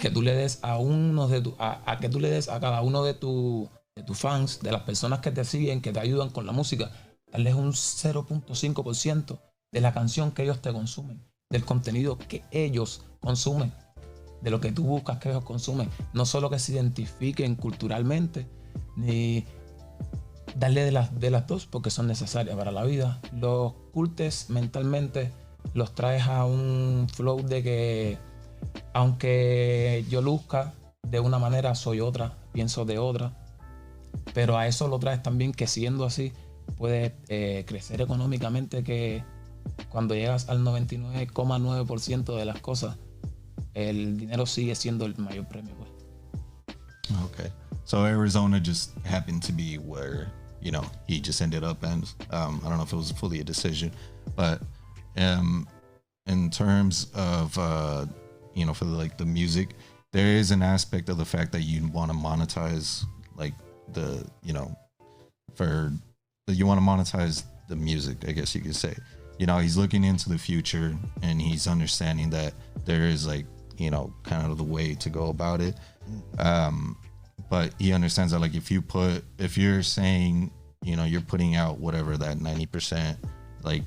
Que tú le des a cada uno de tus fans, de las personas que te siguen, que te ayudan con la música, darles un 0.5% de la canción que ellos te consumen, del contenido que ellos consumen, de lo que tú buscas que ellos consumen. No solo que se identifiquen culturalmente, ni darle de las dos, porque son necesarias para la vida. Los cultes mentalmente, los traes a un flow de que aunque yo luzca de una manera, soy otra, pienso de otra, pero a eso lo traes también que siendo así puedes crecer económicamente, que cuando llegas al 99,9% de las cosas el dinero sigue siendo el mayor premio, pues. Okay. So Arizona just happened to be where, you know, he just ended up, and I don't know if it was fully a decision, but in terms of you know, for the music, there is an aspect of the fact that you want to monetize like the, you know, you want to monetize the music, I guess you could say. You know, he's looking into the future and he's understanding that there is like, you know, kind of the way to go about it. But he understands that like if you're saying, you know, you're putting out whatever that 90%, like,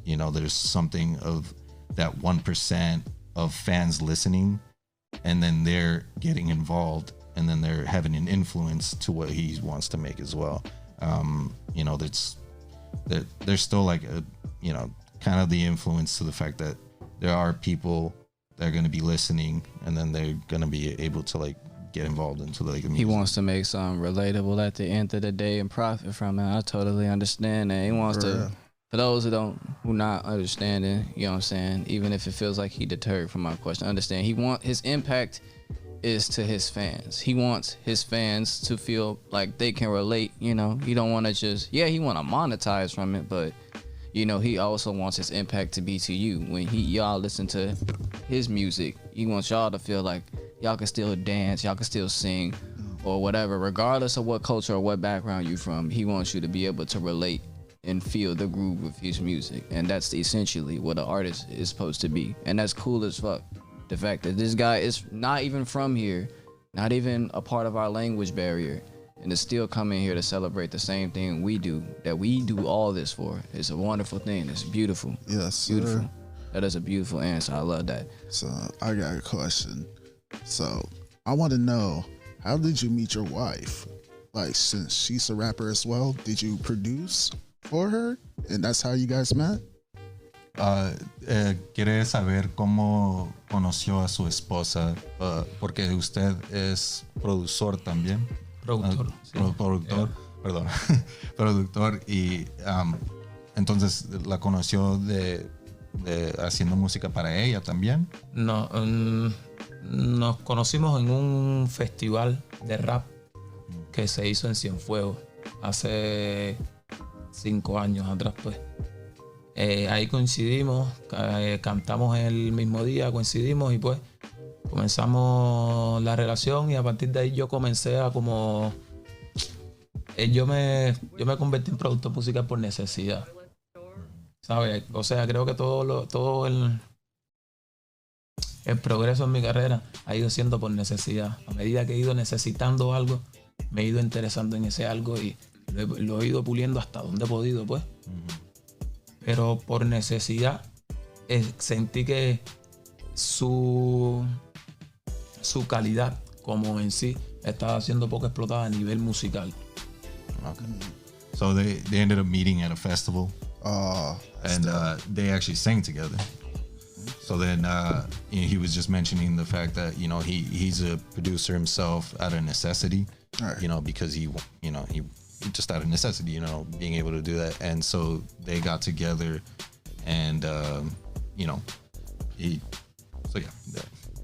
you know, there's something of that 1% of fans listening, and then they're getting involved, and then they're having an influence to what he wants to make as well. You know, there's still like a, you know, kind of the influence to the fact that there are people that are going to be listening, and then they're going to be able to like get involved into like the music. He wants to make something relatable at the end of the day and profit from it. I totally understand that. He wants to, for those who not understanding, you know what I'm saying, even if it feels like he deterred from my question, understand his impact is to his fans. He wants his fans to feel like they can relate, you know. He don't want to just, he want to monetize from it, but you know, he also wants his impact to be to you. When y'all listen to his music, he wants y'all to feel like y'all can still dance, y'all can still sing, or whatever, regardless of what culture or what background you from. He wants you to be able to relate and feel the groove of his music, and that's essentially what an artist is supposed to be. And that's cool as fuck. The fact that this guy is not even from here, not even a part of our language barrier, and is still coming here to celebrate the same thing we do, that we do all this for. It's a wonderful thing. It's beautiful. Yes, beautiful. Sir. That is a beautiful answer. I love that. So I got a question. So I want to know, how did you meet your wife? Like, since she's a rapper as well, did you produce for her? And that's how you guys met? Quiere saber cómo conoció a su esposa, porque usted es productor también. Productor. Productor, perdón. Productor, y entonces la conoció de haciendo música para ella también. No, nos conocimos en un festival de rap que se hizo en Cienfuegos hace 5 años atrás, pues. Ahí coincidimos, cantamos el mismo día, coincidimos y pues comenzamos la relación, y a partir de ahí yo comencé a como... Yo me convertí en productor musical por necesidad, ¿sabes? O sea, creo que todo el progreso en mi carrera ha ido siendo por necesidad. A medida que he ido necesitando algo, me he ido interesando en ese algo y lo he ido puliendo hasta donde he podido, pues. Pero por necesidad sentí que su calidad como en sí estaba siendo poco explotada a nivel musical. Okay. So they ended up meeting at a festival, and they actually sang together. So then you know, he was just mentioning the fact that, you know, he's a producer himself out of necessity, right. You know, because he just out of necessity, you know, being able to do that. And so they got together, and you know,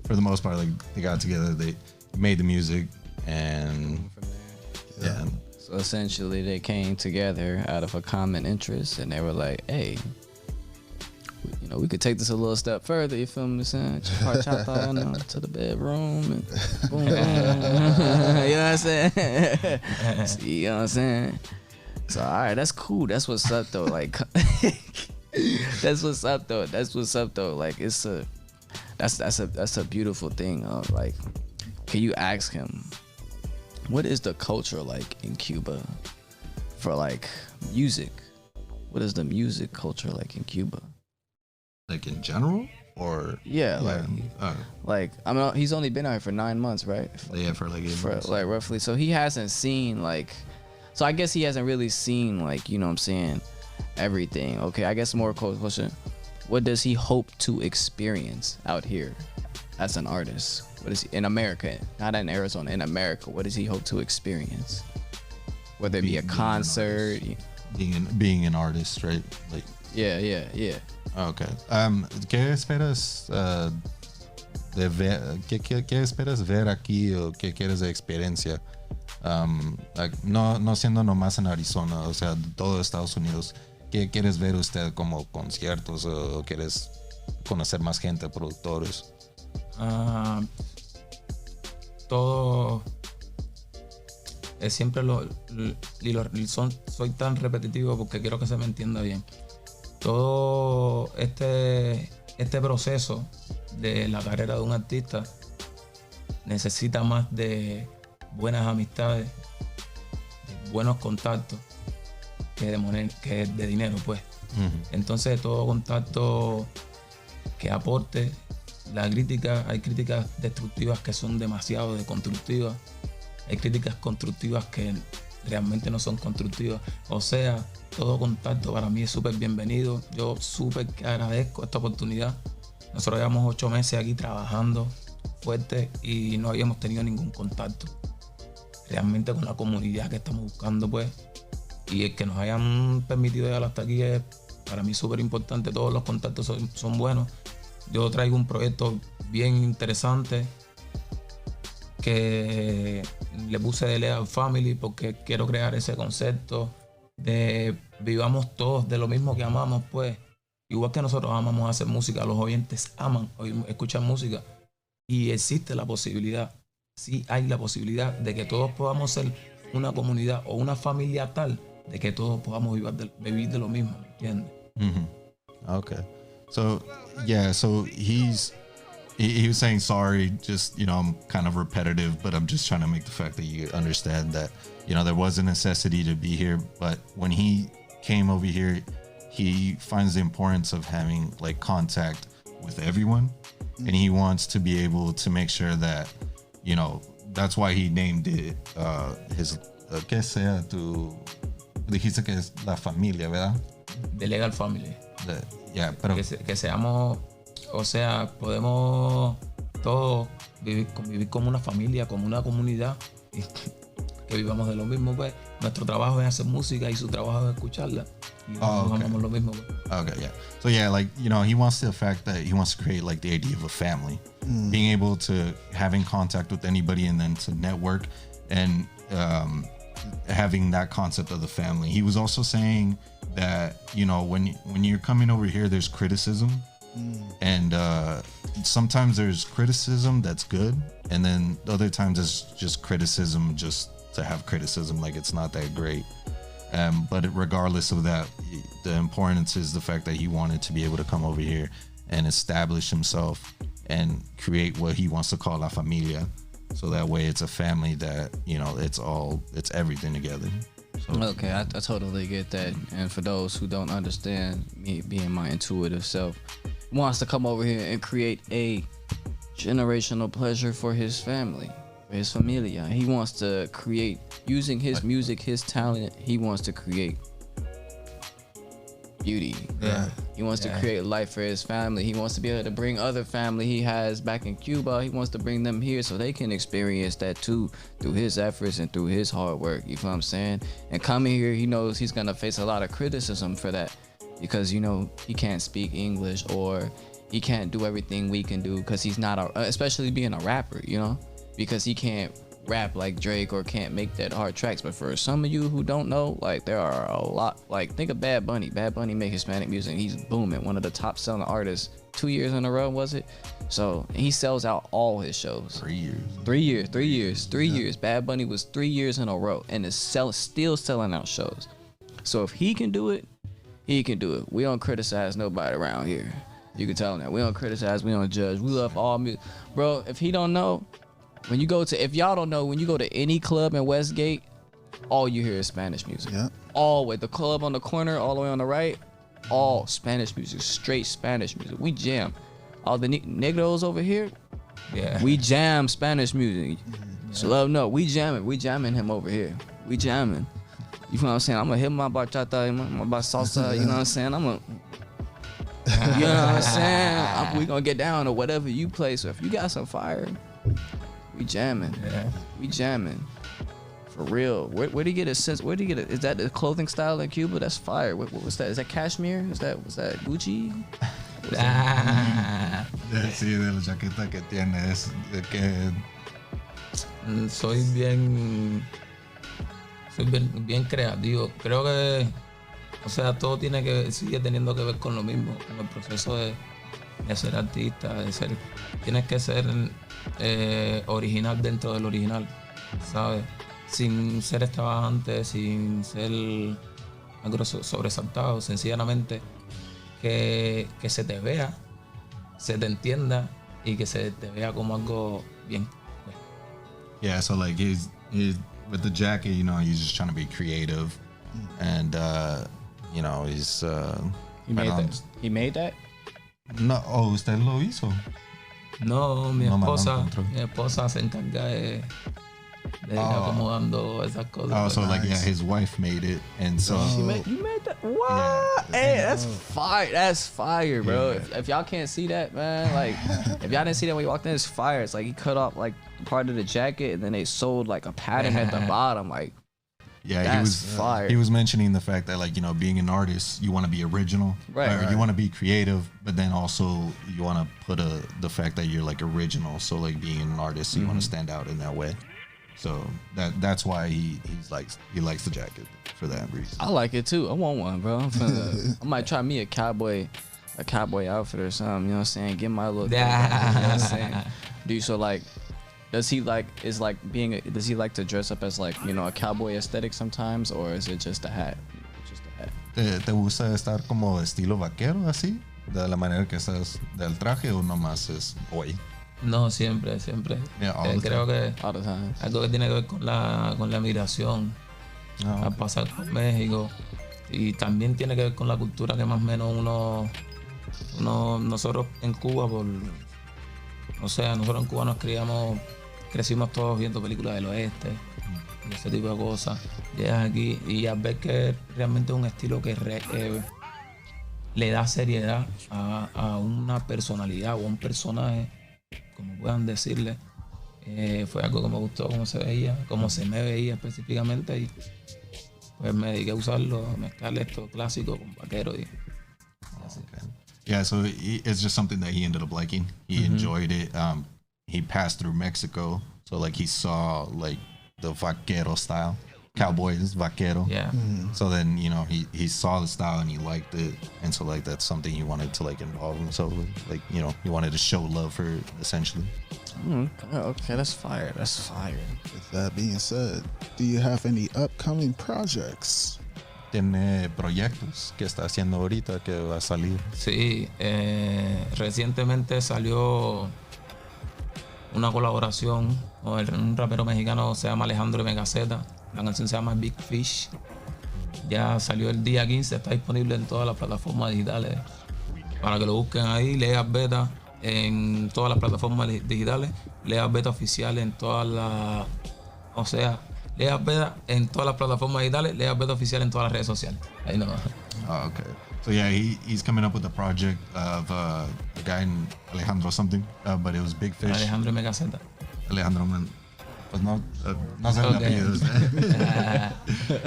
for the most part, like, they got together, they made the music, and yeah. So essentially they came together out of a common interest, and they were like, hey, you know, we could take this a little step further, you feel me saying? Chata, you know, to the bedroom, and boom, boom. You know what I'm saying? See, you know what I'm saying? So, all right, that's cool. That's what's up, though. Like, that's what's up, though. That's what's up, though. Like, that's a beautiful thing. Like, can you ask him, what is the culture like in Cuba for like music? What is the music culture like in Cuba? Like in general, or like I mean, he's only been out here for 9 months, right? Yeah, for like 8 months, like roughly. So he hasn't seen like, so I guess he hasn't really seen, like, you know what I'm saying, everything. Okay, I guess more question: what does he hope to experience out here as an artist? What is he in America? Not in Arizona, in America. What does he hope to experience? Whether it be a concert, being an artist, right? Like yeah. Okay. ¿Qué esperas de ver, ¿qué esperas ver aquí o qué quieres de experiencia? No siendo nomás en Arizona, o sea, todo Estados Unidos. ¿Qué quieres ver usted como conciertos o quieres conocer más gente, productores? Todo es siempre soy tan repetitivo porque quiero que se me entienda bien. Todo este proceso de la carrera de un artista necesita más de buenas amistades, de buenos contactos que de dinero, pues. Entonces todo contacto que aporte la crítica, hay críticas destructivas que son demasiado constructivas, hay críticas constructivas que realmente no son constructivas. O sea, todo contacto para mí es súper bienvenido. Yo súper agradezco esta oportunidad. Nosotros llevamos 8 meses aquí trabajando fuerte y no habíamos tenido ningún contacto realmente con la comunidad que estamos buscando, pues. Y el que nos hayan permitido llegar hasta aquí es para mí súper importante. Todos los contactos son buenos. Yo traigo un proyecto bien interesante que le puse de Legal Family porque quiero crear ese concepto de vivamos todos de lo mismo que amamos, pues. Igual que nosotros amamos hacer música, los oyentes aman escuchar música y existe la posibilidad, sí hay la posibilidad de que todos podamos ser una comunidad o una familia tal de que todos podamos vivir de lo mismo, ¿me entiendes? Okay. So he was saying sorry, just, I'm kind of repetitive, but I'm just trying to make the fact that you understand that, there was a necessity to be here, but when he came over here, he finds the importance of having like contact with everyone, and he wants to be able to make sure that, that's why he named it his, que sea tu, dijiste que es la familia, ¿verdad? The Legal Family. Pero que seamos, o sea, podemos todos convivir como una familia, como una comunidad, y que vivamos de lo mismo, pues. Nuestro trabajo es hacer música y su trabajo es escucharla. Y amamos lo mismo, pues. Okay, yeah. So yeah, like, he wants the fact that he wants to create like the idea of a family, being able to have in contact with anybody and then to network and having that concept of the family. He was also saying that, when you're coming over here, there's criticism, and sometimes there's criticism that's good, and then other times it's just criticism just to have criticism, like it's not that great. But regardless of that, the importance is the fact that he wanted to be able to come over here and establish himself and create what he wants to call La Familia. So that way it's a family that, it's everything together. So, okay, I totally get that. And for those who don't understand, me being my intuitive self, wants to come over here and create a generational pleasure for his family, for his familia. He wants to create, using his music, his talent, he wants to create beauty. Yeah. He wants to create life for his family. He wants to be able to bring other family he has back in Cuba. He wants to bring them here so they can experience that too through his efforts and through his hard work. You feel what I'm saying? And coming here, he knows he's gonna face a lot of criticism for that because he can't speak English or he can't do everything we can do because he's not especially being a rapper, because he can't rap like Drake or can't make that hard tracks. But for some of you who don't know, like, there are a lot, like, think of Bad Bunny. Bad Bunny make Hispanic music. He's booming, one of the top selling artists 2 years in a row, was it? So he sells out all his shows. 3 years. 3 years. 3 years. 3 years. Bad Bunny was 3 years in a row and is still selling out shows. So if he can do it, he can do it. We don't criticize nobody around here. You can tell him that. We don't criticize, we don't judge. We love all music. Bro, if he don't know, if y'all don't know, when you go to any club in Westgate, all you hear is Spanish music. Yeah. Always. The club on the corner, all the way on the right, all Spanish music, straight Spanish music. We jam. All the negros over here, we jam Spanish music. So let them know, we jamming him over here. We jamming. You know what I'm saying? I'm gonna hit my bachata, my salsa, you know what I'm saying? You know what I'm saying? We gonna get down to whatever you play. So if you got some fire, we jamming. Yeah. We jamming. For real. Where do you get a sense? Where do you get it? Is that the clothing style in Cuba? That's fire. What's that? Is that cashmere? Was that Gucci? Sí, de la chaqueta que tienes, de que Soy bien creativo. Creo que, o sea, todo sigue teniendo que ver con lo mismo, con el proceso de ser artista, tienes que ser original dentro del original, ¿sabes? Sin ser extravagante, sin ser algo sobresaltado, sencillamente que se te vea, se te entienda y que se te vea como algo bien. yeah. So like he's with the jacket, you know, he's just trying to be creative, and you know, he's He made that. He made that. No, oh, usted lo hizo. No, mi No me lo encontró. esposa se encarga de ir acomodando esas cosas. Oh, so like Nice. yeah, his wife made it, and so You made that? What? Hey, that's fire. That's fire, bro. Yeah. If y'all can't see that, man, like, if y'all didn't see that when you walked in, it's fire. It's like he cut off like part of the jacket and then they sewed like a pattern at the bottom. Like, yeah, that's fire. He was mentioning the fact that like, you know, being an artist, you want to be original, Right. Or you want to be creative, but then also you want to put the fact that you're like original. So like being an artist, you want to stand out in that way. So that's why he likes the jacket for that reason. I like it too. I want one, bro. I might try me a cowboy outfit or something. You know what I'm saying? Get my look. You know what I'm saying? So like, does he like to dress up as like, you know, a cowboy aesthetic sometimes, or is it just a hat? Just a hat. ¿Te gusta estar como estilo vaquero así? De la manera que estás del traje o nomás es hoy? No, siempre. Yeah, all the Creo que All the time. algo que tiene que ver con la migración, Oh, a pasar por México, y también tiene que ver con la cultura que más o menos nosotros en Cuba, nosotros en Cuba crecimos todos viendo películas del oeste y ese tipo de cosas. Llegas aquí y al ver que realmente es un estilo que le da seriedad a una personalidad o a un personaje, como puedan decirle, fue algo que me gustó, cómo se me veía específicamente, y pues me dediqué a usarlo, a mezclar esto clásico con vaquero y así. okay. Yeah, so it's just something that he ended up liking. He enjoyed it. He passed through Mexico, so like he saw like the vaquero style, cowboys vaquero. Yeah. So then, you know, he saw the style and he liked it, and so like that's something he wanted to like involve himself with. Like, you know, he wanted to show love for it, essentially. Okay, that's fire. That's fire. With that being said, do you have any upcoming projects? Tiene proyectos que está haciendo ahorita que va a salir. Sí, recientemente salió una colaboración con un rapero mexicano, se llama Alejandro Megaceta. La canción se llama Big Fish. Ya salió el día 15, está disponible en todas las plataformas digitales. Para que lo busquen ahí, Leas Beta en todas las plataformas digitales, Leas Beta oficial en todas las... O sea, Leas Beta en todas las plataformas digitales, Leas Beta oficial en todas las redes sociales. Ahí no. Oh, okay. So yeah, he's coming up with a project of a guy named Alejandro something, but it was Big Fish. Alejandro Megaceta. Alejandro, pues no sé el Okay. apellido.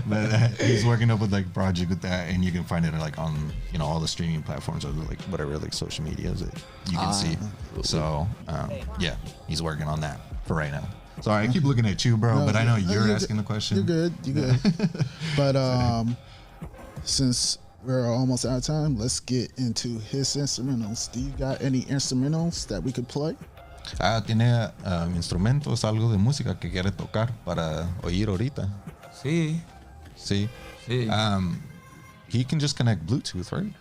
But he's working up with like a project with that, and you can find it like on, you know, all the streaming platforms or like whatever like social media that you can see. So yeah, he's working on that for right now. Sorry, I keep looking at you, bro, but I know you're asking the question. You're good. But since we're almost out of time, let's get into his instrumentals. Do you got any instrumentals that we could play? ¿Tiene instrumentos, algo de música que quiere tocar para oír ahorita? Sí. Sí. He can just connect Bluetooth, right?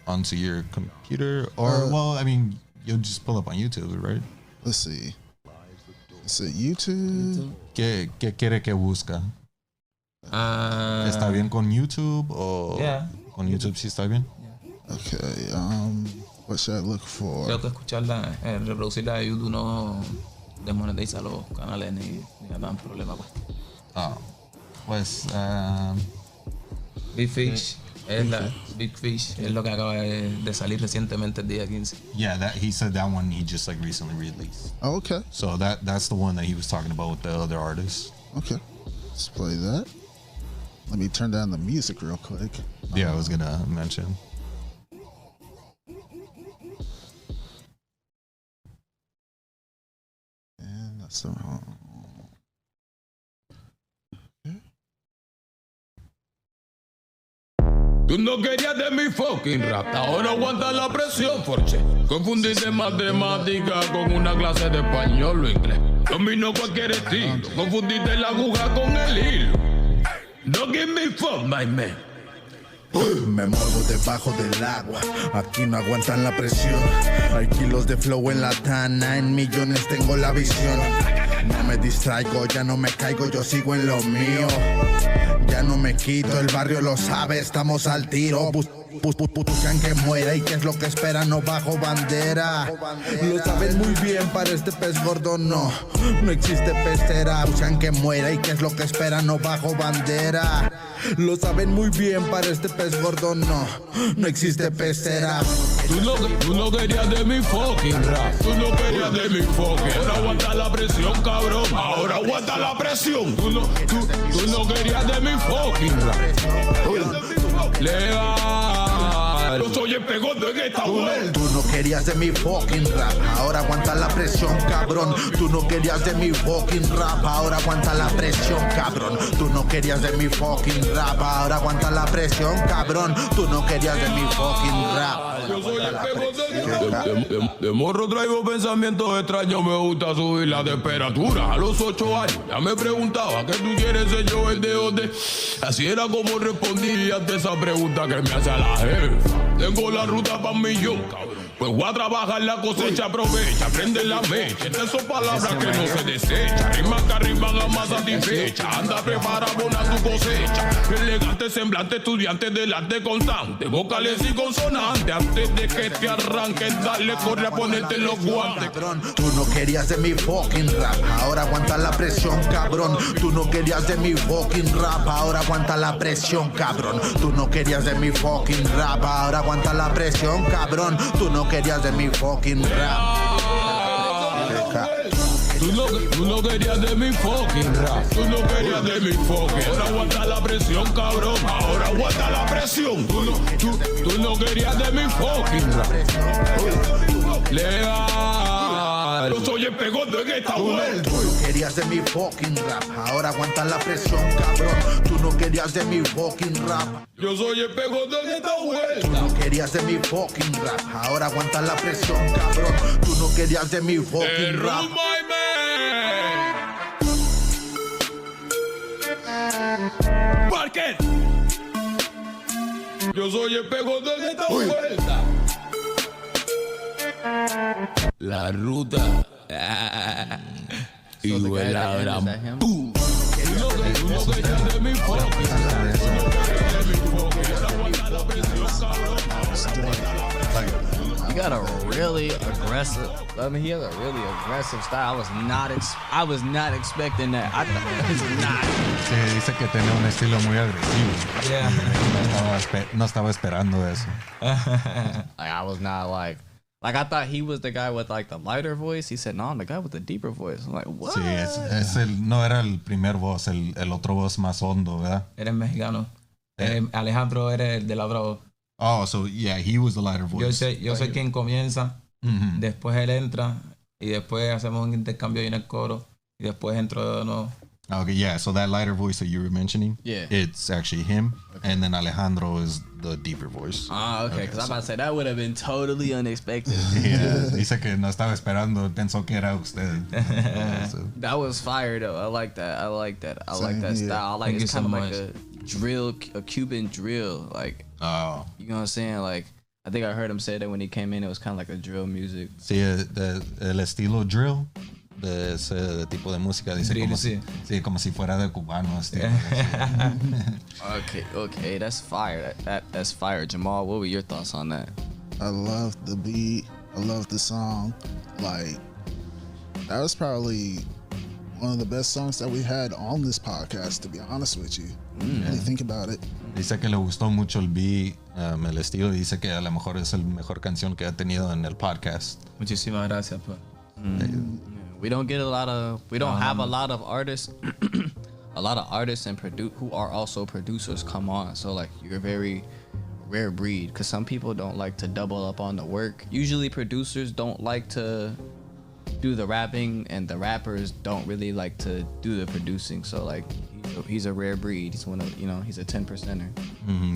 Onto your computer, or well, I mean, you'll just pull up on YouTube, right? Let's see. Is it YouTube? ¿Qué quiere que busca? ¿Está bien con YouTube o con YouTube sí está bien? Okay. What should I look for? Creo que escucharla, reproducirla de YouTube no desmonetiza los canales ni dan problema. Pues Big Fish Big Fish es lo que acaba de salir recientemente el día 15. yeah, he said that one he just like recently released. Oh, okay. So that's the one that he was talking about with the other artists. Okay. Let's play that. Let me turn down the music real quick. Yeah, I was gonna mention. So, Tú no querías de mi fucking rap, ahora aguanta la presión, Forche. Confundiste matemática con una clase de español o inglés. Domino cualquier estilo, confundiste la aguja con el hilo. No give me fuck, my man. Me muevo debajo del agua, aquí no aguantan la presión. Hay kilos de flow en la tana, en millones tengo la visión. No me distraigo, ya no me caigo, yo sigo en lo mío. Ya no me quito, el barrio lo sabe, estamos al tiro. Buscan que muera y qué es lo que espera, no bajo bandera. Lo saben muy bien, para este pez gordo no existe pecera. Buscan que muera y qué es lo que espera, no bajo bandera. Lo saben muy bien, para este pez gordo no existe pecera. Tú no querías de mi fucking rap, tú no querías de mi fucking. Ahora aguanta la presión, cabrón, ahora aguanta la presión. Tú no querías de mi fucking rap. Legal, yo soy el pegote en esta vuelta. Tú no querías de mi fucking rap, ahora aguanta la presión, cabrón. Tú no querías de mi fucking rap, ahora aguanta la presión, cabrón. Tú no querías de mi fucking rap, ahora aguanta la presión, cabrón. Tú no querías de mi fucking rap. Yo soy el pegote de morro traigo pensamientos extraños, me gusta subir la temperatura. A los 8 años ya me preguntaba ¿qué tú quieres ser yo el de dónde? Así era como respondía ante esa pregunta que me hace la jefa. Tengo la ruta pa' millón, cabrón. Pues voy a trabajar la cosecha, aprovecha, prende la mecha. Estas son palabras que no se desechan. Rimas que arriban a más satisfecha. Anda, prepara, bona tu cosecha. Elegante semblante, estudiante del arte constante. Vocales y consonantes. Antes de que te arranques, dale, corre a ponerte los guantes. Tú no querías de mi fucking rap, ahora aguanta la presión, cabrón. Tú no querías de mi fucking rap, ahora aguanta la presión, cabrón. Tú no querías de mi fucking rap, ahora aguanta la presión, cabrón. Tú no querías de mi fucking rap. Tú no querías de mi fucking rap, tú no querías de mi fucking. Ahora aguanta la presión, cabrón, ahora aguanta la presión. Tú no querías de mi fucking rap. Legal, yo soy el pegote en esta vuelta. Tú no querías de mi fucking rap, ahora aguanta la presión, cabrón. Tú no querías de mi fucking rap. Yo soy el pegote en esta vuelta. Tú no querías de mi fucking rap, ahora aguanta la presión, cabrón. Tú no querías de mi fucking rap. Parker. Yo soy el pegote en esta vuelta. La ruta. Y vuela ahora. ¡Pum! He got a really aggressive. I mean, he has a really aggressive style. I was not expecting that. I thought it was not. Sí, dice que tiene un estilo muy agresivo. Yeah. No estaba esperando eso. Like, I was not like I thought he was the guy with like the lighter voice. He said, "No, I'm the guy with the deeper voice." I'm like, what? Sí, no era el primer voz, el otro voz más hondo, ¿verdad? Eres mexicano. Alejandro era el de la voz. Oh, so yeah, he was the lighter voice. Yo soy quien comienza, después él entra y después hacemos un intercambio en el coro y después entro de nuevo. Okay, yeah, so that lighter voice that you were mentioning, yeah, it's actually him, okay. And then Alejandro is the deeper voice. Ah, okay, because I'm about to say that would have been totally unexpected. Yeah, dice que no estaba esperando, pensó que era usted. That was fire though. I like that. I like that style. I like it's kind of like a drill, a Cuban drill, like. Oh, you know what I'm saying? Like, I think I heard him say that when he came in, it was kind of like a drill music. Sí, el estilo drill. De ese tipo de música, dice como si fuera de cubano. Okay, that's fire. That's fire. Jamaal, what were your thoughts on that? I love the beat. I love the song. Like, that was probably one of the best songs that we had on this podcast, to be honest with you. Really think about it. Dice que le gustó mucho el beat, el estilo. Dice que a lo mejor es la mejor canción que ha tenido en el podcast. Muchísimas gracias, pues. We don't have a lot of artists, and who are also producers come on. So like you're a very rare breed because some people don't like to double up on the work. Usually producers don't like to do the rapping, and the rappers don't really like to do the producing. So like, he's a rare breed. He's one of, you know, he's a 10%er.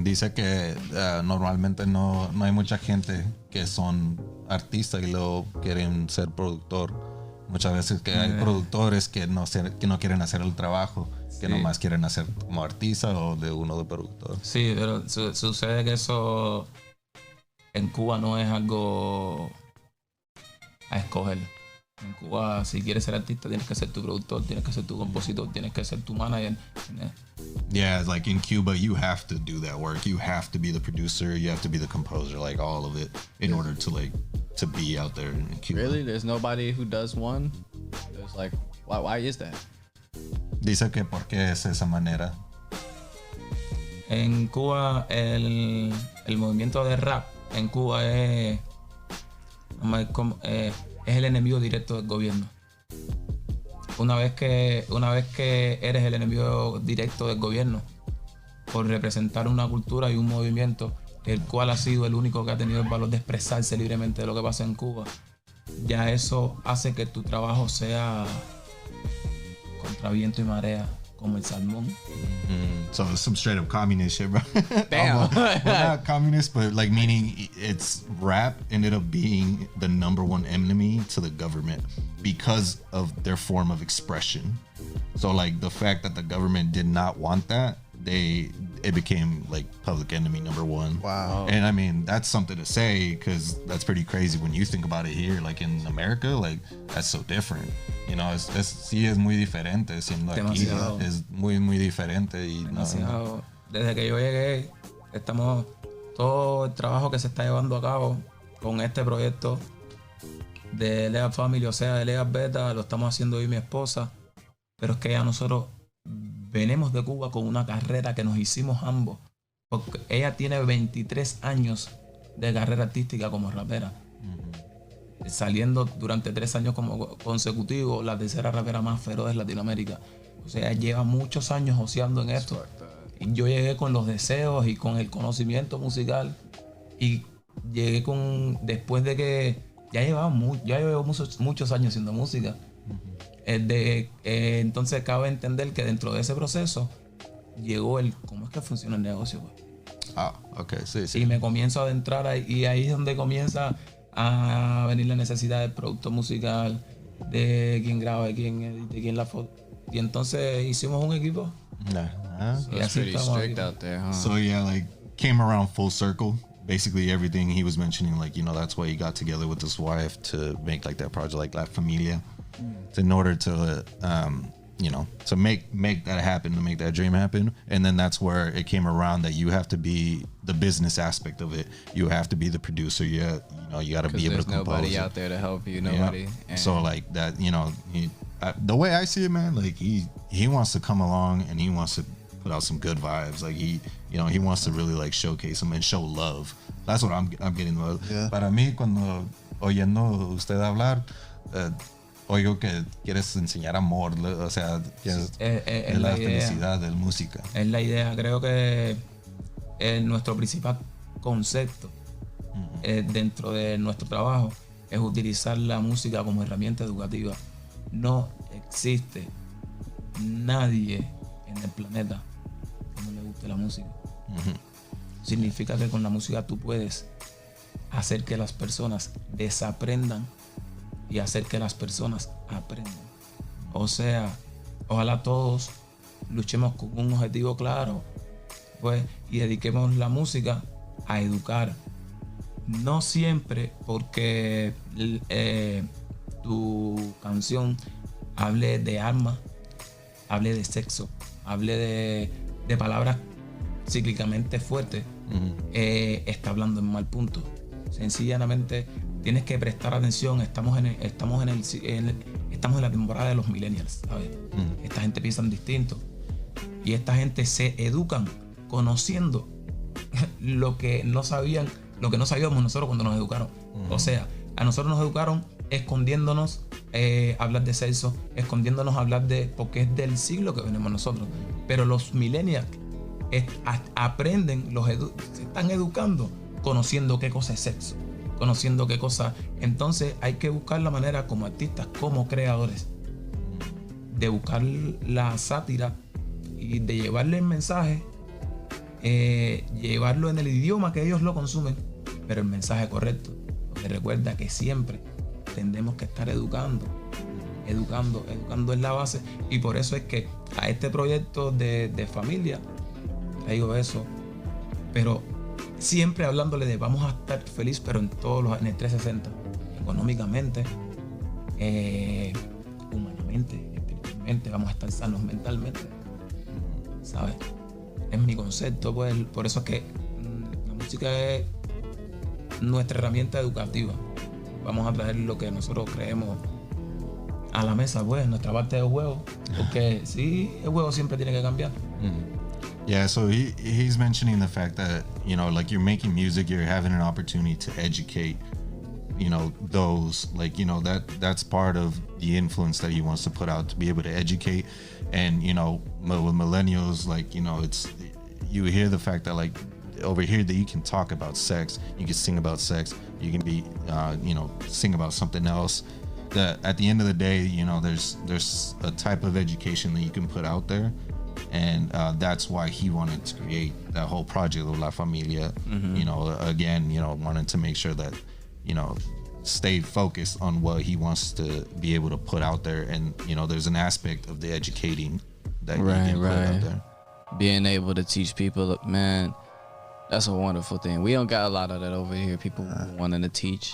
Dice que normalmente no hay mucha gente que son artistas y luego quieren ser productor. Muchas veces que hay productores que no quieren hacer el trabajo, que nomás quieren hacer como artista o de uno de productor. Sí, pero sucede que eso en Cuba no es algo a escoger. En Cuba, si quieres ser artista, tienes que ser tu productor, tienes que ser tu compositor, tienes que ser tu manager. Yeah, like in Cuba, you have to do that work. You have to be the producer, you have to be the composer, like all of it, in order to be out there in Cuba. Really? There's nobody who does one? There's like, why is that? Dice que por qué es esa manera. En Cuba, el movimiento de rap en Cuba es el enemigo directo del gobierno. Una vez que eres el enemigo directo del gobierno por representar una cultura y un movimiento, el cual ha sido el único que ha tenido el valor de expresarse libremente de lo que pasa en Cuba, ya eso hace que tu trabajo sea contra viento y marea, como el salmón. So it's some straight up communist shit, bro. Damn. Well, not communist, but like meaning it's rap ended up being the number one enemy to the government because of their form of expression. So like the fact that the government did not want that, it became like public enemy number one. Wow. And I mean, that's something to say because that's pretty crazy when you think about it here. Like in America, like that's so different. You know, sí es muy diferente siendo aquí. Es muy, muy diferente. Y demasiado. Desde que yo llegué, todo el trabajo que se está llevando a cabo con este proyecto de Legal Family, o sea, de Legal Beta, lo estamos haciendo yo y mi esposa. Pero es que ya nosotros venimos de Cuba con una carrera que nos hicimos ambos. Porque ella tiene 23 años de carrera artística como rapera. Saliendo durante 3 años como consecutivo, la tercera rapera más feroz de Latinoamérica. O sea, lleva muchos años oceando en esto. Y yo llegué con los deseos y con el conocimiento musical. Y llegué después de que ya llevaba muchos años haciendo música. Entonces cabe entender que dentro de ese proceso llegó cómo es que funciona el negocio. Okay, sí. Y me comienzo a adentrar ahí, y ahí es donde comienza a venir la necesidad del producto musical, de quién graba, de quién edita, de quién la foto. Y entonces hicimos un equipo. So it's pretty strict out there, huh? So yeah, like came around full circle. Basically everything he was mentioning, like, you know, that's why he got together with his wife to make like that project, like La Familia, in order to, you know, to make that happen, to make that dream happen. And then that's where it came around that you have to be the business aspect of it. You have to be the producer. You got to be able to compose. There's nobody out there to help you. Nobody. Yeah. So like that, you know, the way I see it, man, like he wants to come along and he wants to put out some good vibes. Like he wants to really like showcase them and show love. That's what I'm getting. Yeah. Para mí, cuando oyendo usted hablar, oigo que quieres enseñar amor, o sea, es la felicidad de la música. Es la idea. Creo que nuestro principal concepto dentro de nuestro trabajo es utilizar la música como herramienta educativa. No existe nadie en el planeta que no le guste la música. Significa que con la música tú puedes hacer que las personas desaprendan y hacer que las personas aprendan. O sea, ojalá todos luchemos con un objetivo claro, pues, y dediquemos la música a educar. No siempre porque tu canción hable de armas, hable de sexo, hable de palabras cíclicamente fuertes, está hablando en mal punto. Sencillamente tienes que prestar atención. Estamos en la temporada de los millennials, ¿sabes? Esta gente piensa distinto y esta gente se educan conociendo lo que no sabíamos nosotros cuando nos educaron. O sea, a nosotros nos educaron escondiéndonos hablar de sexo, escondiéndonos hablar porque es del siglo que venimos nosotros. Pero los millennials aprenden, se están educando conociendo qué cosa es sexo, conociendo qué cosas. Entonces hay que buscar la manera como artistas, como creadores, de buscar la sátira y de llevarle el mensaje, llevarlo en el idioma que ellos lo consumen, pero el mensaje correcto. Porque recuerda que siempre tendemos que estar educando es la base, y por eso es que a este proyecto de familia traigo eso, pero siempre hablándole de vamos a estar feliz, pero en en el 360, económicamente, humanamente, espiritualmente, vamos a estar sanos mentalmente, ¿sabes? Es mi concepto, pues, por eso es que la música es nuestra herramienta educativa. Vamos a traer lo que nosotros creemos a la mesa, pues, nuestra parte del juego, porque sí, el juego siempre tiene que cambiar. Yeah, so he's mentioning the fact that, you know, like, you're making music, you're having an opportunity to educate, you know, those, like, you know, that's part of the influence that he wants to put out, to be able to educate. And, you know, with millennials, like, you know, it's, you hear the fact that, like, over here that you can talk about sex, you can sing about sex, you can be, you know, sing about something else. That at the end of the day, you know, there's a type of education that you can put out there. And that's why he wanted to create that whole project of La Familia. You know, again, you know, wanted to make sure that, you know, stayed focused on what he wants to be able to put out there. And, you know, there's an aspect of the educating that you can put out there. Being able to teach people, man, that's a wonderful thing. We don't got a lot of that over here. People wanting to teach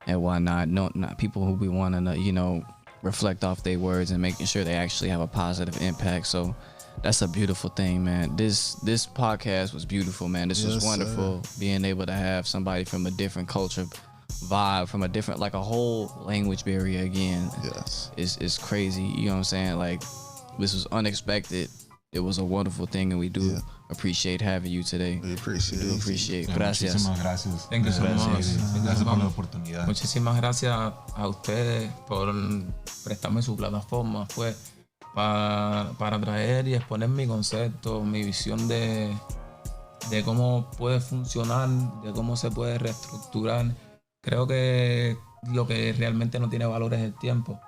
and whatnot. No, not people who be wanting to, you know, reflect off their words and making sure they actually have a positive impact. So that's a beautiful thing, man. This podcast was beautiful, man. This was wonderful. Being able to have somebody from a different culture vibe, from a different, like, a whole language barrier again. Yes. It's crazy. You know what I'm saying? Like, this was unexpected. It was a wonderful thing, and we do appreciate having you today. We appreciate it. Appreciate. Gracias. Muchísimas gracias. Thank you so much. Gracias por la oportunidad. Muchísimas gracias a ustedes por prestarme su plataforma, pues, para traer y exponer mi concepto, mi visión de cómo puede funcionar, de cómo se puede reestructurar. Creo que lo que realmente no tiene valor es el tiempo,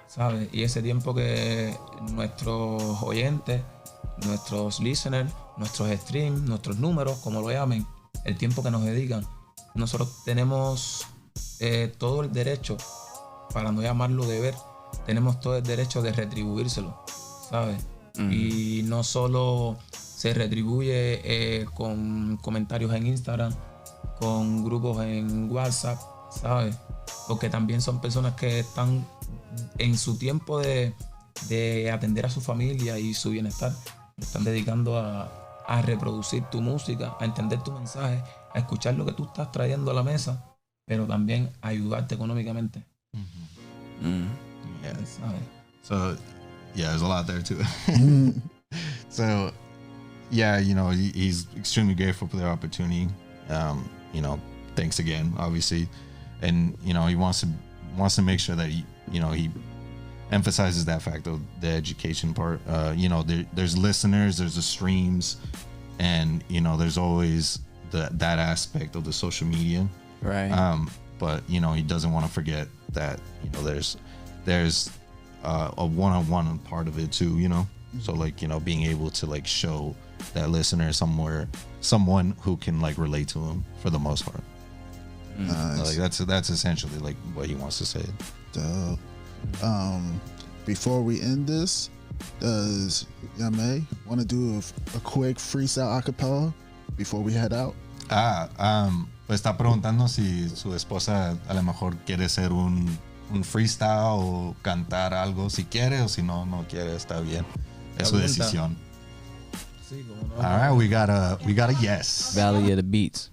¿sabes? Y ese tiempo que nuestros oyentes, nuestros listeners, nuestros streams, nuestros números, como lo llamen, el tiempo que nos dedican, nosotros tenemos todo el derecho, para no llamarlo deber, tenemos todo el derecho de retribuírselo, ¿sabes? Y no solo se retribuye con comentarios en Instagram, con grupos en WhatsApp, ¿sabes? Porque también son personas que están en su tiempo de atender a su familia y su bienestar, están dedicando a reproducir tu música, a entender tu mensaje, a escuchar lo que tú estás trayendo a la mesa, pero también a ayudarte económicamente. Yeah. ¿Sabes? So, yeah, there's a lot there too. So, yeah, you know, he's extremely grateful for the opportunity. You know, thanks again, obviously, and, you know, he wants to make sure that he emphasizes that fact of the education part. You know, there's listeners, there's the streams, and, you know, there's always that aspect of the social media. Right. But, you know, he doesn't want to forget that, you know, there's a one-on-one part of it too, you know. So, like, you know, being able to, like, show that listener someone who can, like, relate to him for the most part. Nice. Like, that's essentially, like, what he wants to say. Dope. Before we end this, does Yame want to do a quick freestyle acapella before we head out? Pues está preguntando si su esposa a lo mejor quiere hacer un freestyle o cantar algo, si quiere, o si no quiere, está bien. Es su decisión. Sí, como no. All right, we got a yes. Valley of the Beats.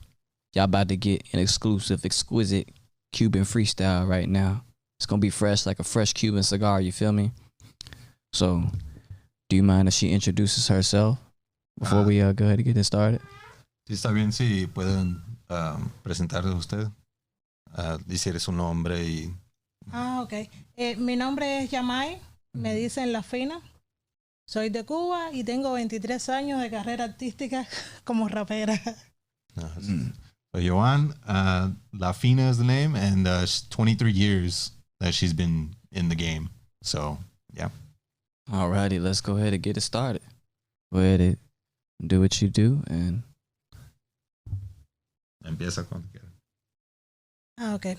Y'all about to get an exclusive, exquisite Cuban freestyle right now. It's gonna be fresh, like a fresh Cuban cigar, you feel me? So, do you mind if she introduces herself before we go ahead and get this started? Sí, está bien, si pueden presentarse usted, decir su nombre y... Ok. Mi nombre es Jamaal, me dicen La Fina. Soy de Cuba y tengo 23 años de carrera artística como rapera. So Joan, La Fina is the name, and 23 years that she's been in the game. So yeah. Alrighty, let's go ahead and get it started. Go ahead and do what you do, and Empieza cuando quieras. Ok.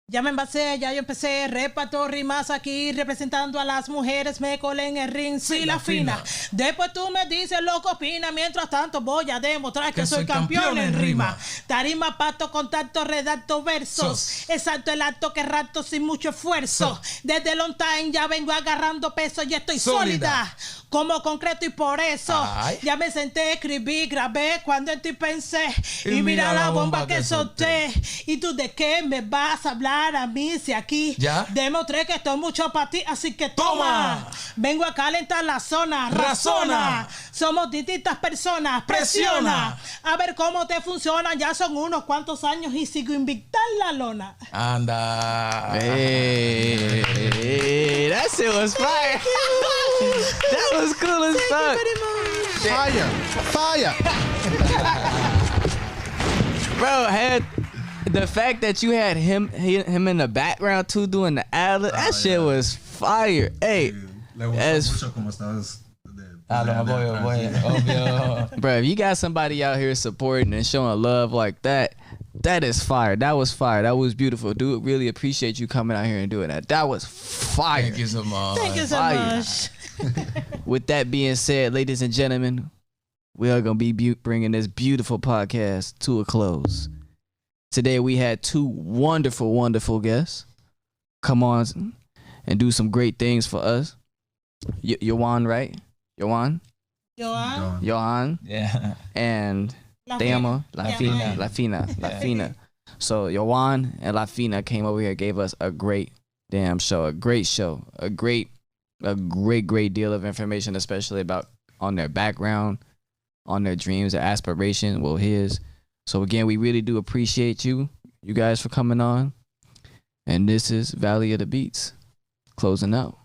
Ya me envasé, ya yo empecé, reparto rimas aquí, representando a las mujeres, me colé en el ring, sí, la fina. Después tú me dices lo que opinas, mientras tanto voy a demostrar que soy campeón en rima. Tarima, pato, contacto, redacto, versos. Exacto, el acto que rato sin mucho esfuerzo. Desde long time ya vengo agarrando peso y estoy sólida. Como concreto y por eso ya me senté, escribí, grabé cuando en ti pensé y mira la bomba que solté. ¿Y tú de qué me vas a hablar a mí si aquí demostré que estoy mucho para ti? Así que toma. Vengo a calentar la zona, razona. Somos distintas personas, presiona. A ver cómo te funciona, ya son unos cuantos años y sigo invicta en la lona. Anda. Hey, that shit was fire. That was cool as fuck. Fire. Bro, had the fact that you had him in the background too doing the ad-lib, that shit was fire. Hey, bro, if you got somebody out here supporting and showing love like that, that is fire. That was fire. That was beautiful. Dude, really appreciate you coming out here and doing that. That was fire. Thank you so much. Thank you so much. With that being said, ladies and gentlemen, we are going to be bringing this beautiful podcast to a close. Today we had two wonderful, wonderful guests come on and do some great things for us. Joan, right? Joan? Yeah. And Dama, La Fina. So Joan and La Fina came over here, gave us a great damn show, a great great deal of information, especially about on their background, on their dreams, their aspirations, well, his. So again, we really do appreciate you guys for coming on. And this is Valley of the Beats, closing out.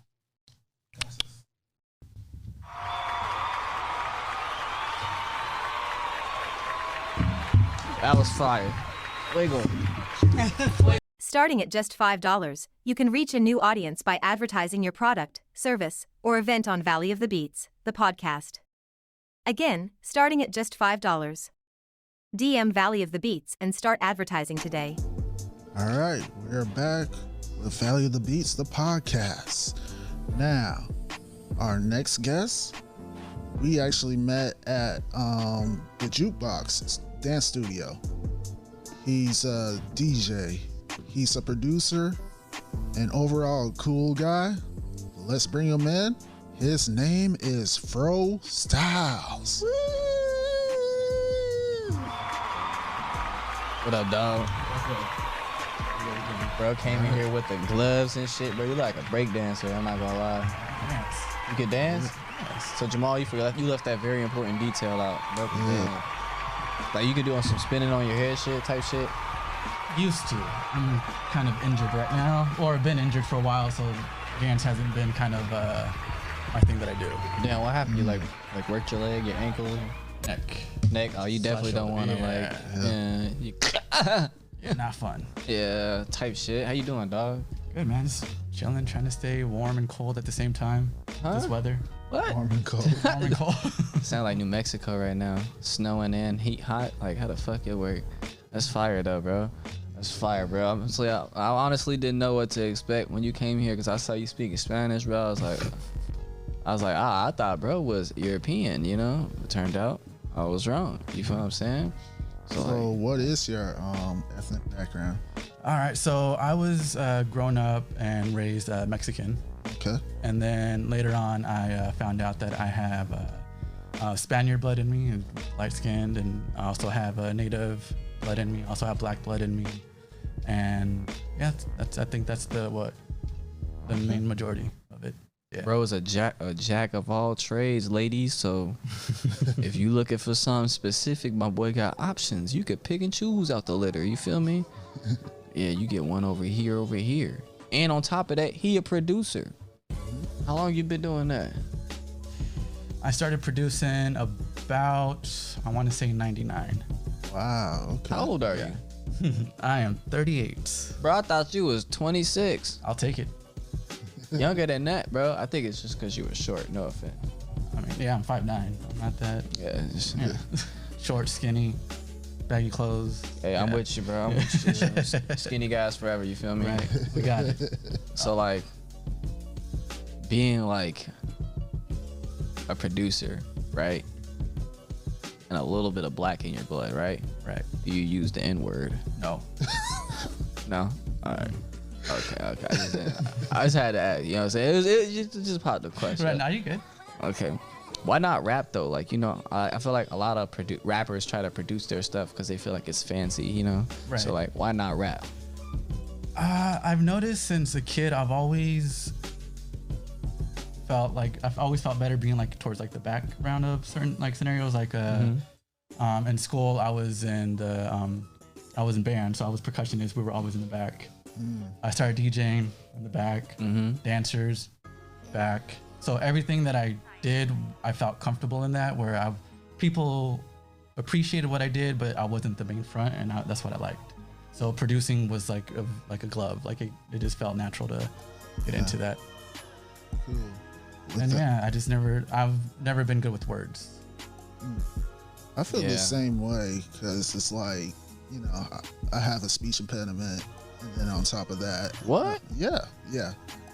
That was fire. Wiggle. Starting at just $5, you can reach a new audience by advertising your product, service, or event on Valley of the Beats, the podcast. Again, starting at just $5. DM Valley of the Beats and start advertising today. All right, we're back with Valley of the Beats, the podcast. Now, our next guest, we actually met at the Jukebox Dance Studio. He's a DJ, he's a producer, and overall cool guy. Let's bring him in. His name is FroStyles. What up, dog? Bro came in here with the gloves and shit, bro. You like a break dancer, I'm not gonna lie. You could dance? Yes. So Jamaal, you left that very important detail out. Bro, like you could do on some spinning on your head shit type shit. Used to. I'm kind of injured right now, or been injured for a while, so dance hasn't been kind of my thing that I do. Damn, what happened? You like worked your leg, your ankle? Neck. Oh, you definitely don't want to Yeah, not fun. Yeah, type shit. How you doing, dog? Good, man. Just chilling, trying to stay warm and cold at the same time. This weather. What? Warm and cold. Warm and cold. Sound like New Mexico right now. Snowing and heat hot. Like, how the fuck it work? That's fire, though, bro. That's fire, bro. Honestly, I honestly didn't know what to expect when you came here because I saw you speaking Spanish, bro. I was like, I thought bro was European, you know? It turned out I was wrong. You feel what I'm saying? So what is your ethnic background? All right, so I was grown up and raised Mexican. Okay. And then later on, I found out that I have Spaniard blood in me, and light-skinned, and I also have Native blood in me. I also have black blood in me, and yeah, I think that's the main majority of it. Yeah. Bro is a jack of all trades, ladies. So if you looking for something specific, my boy got options. You could pick and choose out the litter. You feel me? Yeah, you get one over here. And on top of that, he a producer. How long you been doing that? I started producing about, I want to say 99. Wow. Okay. How old are you? I am 38. Bro, I thought you was 26. I'll take it. Younger than that, bro. I think it's just because you were short. No offense. I mean, yeah, I'm 5'9". I'm not that. Yeah. Short, skinny, baggy clothes. Hey, I'm with you, bro. I'm with you. Skinny guys forever. You feel me? Right. We got it. So like, being like a producer, right? And a little bit of black in your blood, right? Right. Do you use the N-word? No. No? All right. Okay. I just had to ask, you know what I'm saying? It just popped the question. Right, now you good. Okay. Why not rap though? Like, you know, I feel like a lot of rappers try to produce their stuff because they feel like it's fancy, you know? Right. So like, why not rap? I've noticed since a kid, I've always felt better being like towards like the background of certain like scenarios. Like in school, I was in band, so I was percussionist. We were always in the back. I started DJing in the back, dancers, back. So everything that I did, I felt comfortable in that, where people appreciated what I did, but I wasn't the main front, and that's what I liked. So producing was like a glove, like it just felt natural to get into that. Cool. And yeah, I've never been good with words. I feel the same way, because it's like, you know, I have a speech impediment, and then on top of that, what? Yeah.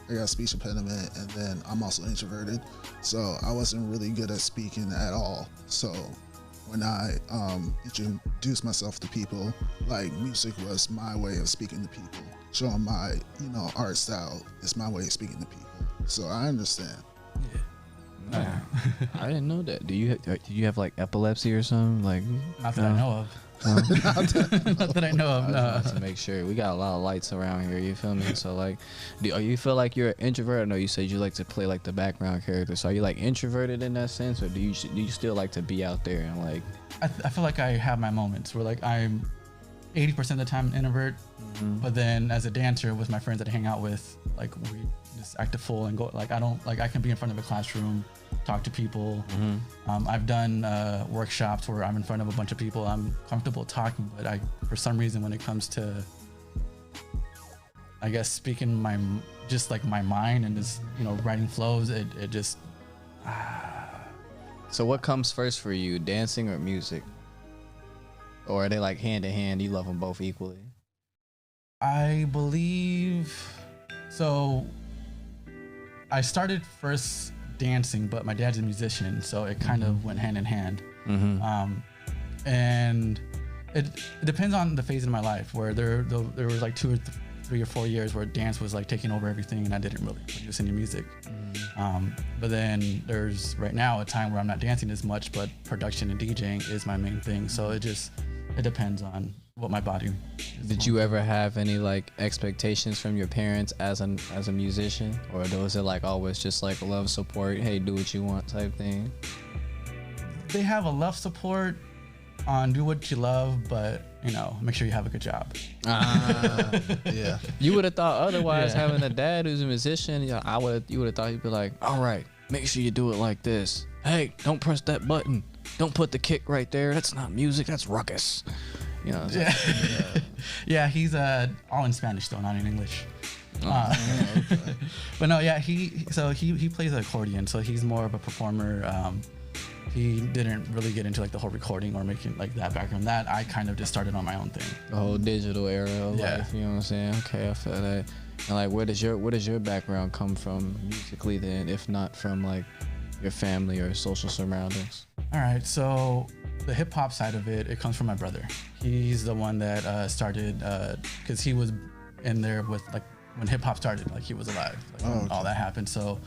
I got a speech impediment, and then I'm also introverted, so I wasn't really good at speaking at all. So when I introduced myself to people, like, music was my way of speaking to people. Showing my, you know, art style is my way of speaking to people. So I understand. Yeah. I didn't know that. Do you have like epilepsy or something? Like, not that I know of. Not that I know of. I just wanted to make sure. We got a lot of lights around here. You feel me? So like, do you feel like you're an introvert? I know you said you like to play like the background character. So are you like introverted in that sense, or do you still like to be out there and like? I feel like I have my moments where like I'm 80% of the time an introvert, but then as a dancer with my friends that I hang out with, like we just act a fool and go, like I can be in front of a classroom, talk to people. I've done workshops where I'm in front of a bunch of people. I'm comfortable talking, but for some reason when it comes to, I guess, speaking my mind and just, you know, writing flows, it just. So what comes first for you, dancing or music? Or are they like hand in hand? You love them both equally? I believe so. I started first dancing, but my dad's a musician, so it kind of went hand in hand. And it depends on the phase in my life, where there was like 2 or 3 or 4 years where dance was like taking over everything, and I didn't really produce any music. But then there's right now a time where I'm not dancing as much, but production and DJing is my main thing. So it depends on what my body. Did you ever have any like expectations from your parents as a musician, or was it like always just like love, support, hey, do what you want type thing? They have a love, support on do what you love, but you know, make sure you have a good job. Yeah. You would have thought otherwise. Having a dad who's a musician, you would have thought he'd be like, all right, make sure you do it like this. Hey, don't press that button. Don't put the kick right there. That's not music. That's ruckus. You know. Yeah, he's all in Spanish though, not in English. But no, yeah, he plays the accordion, so he's more of a performer. He didn't really get into like the whole recording or making like that background. That I kind of just started on my own thing. The whole digital era of life, you know what I'm saying? Okay, I feel that. And like, where does your background come from musically then, if not from like your family or social surroundings? All right, so the hip hop side of it comes from my brother. He's the one that started, because he was in there with like when hip hop started, like he was alive, like, when all that happened. So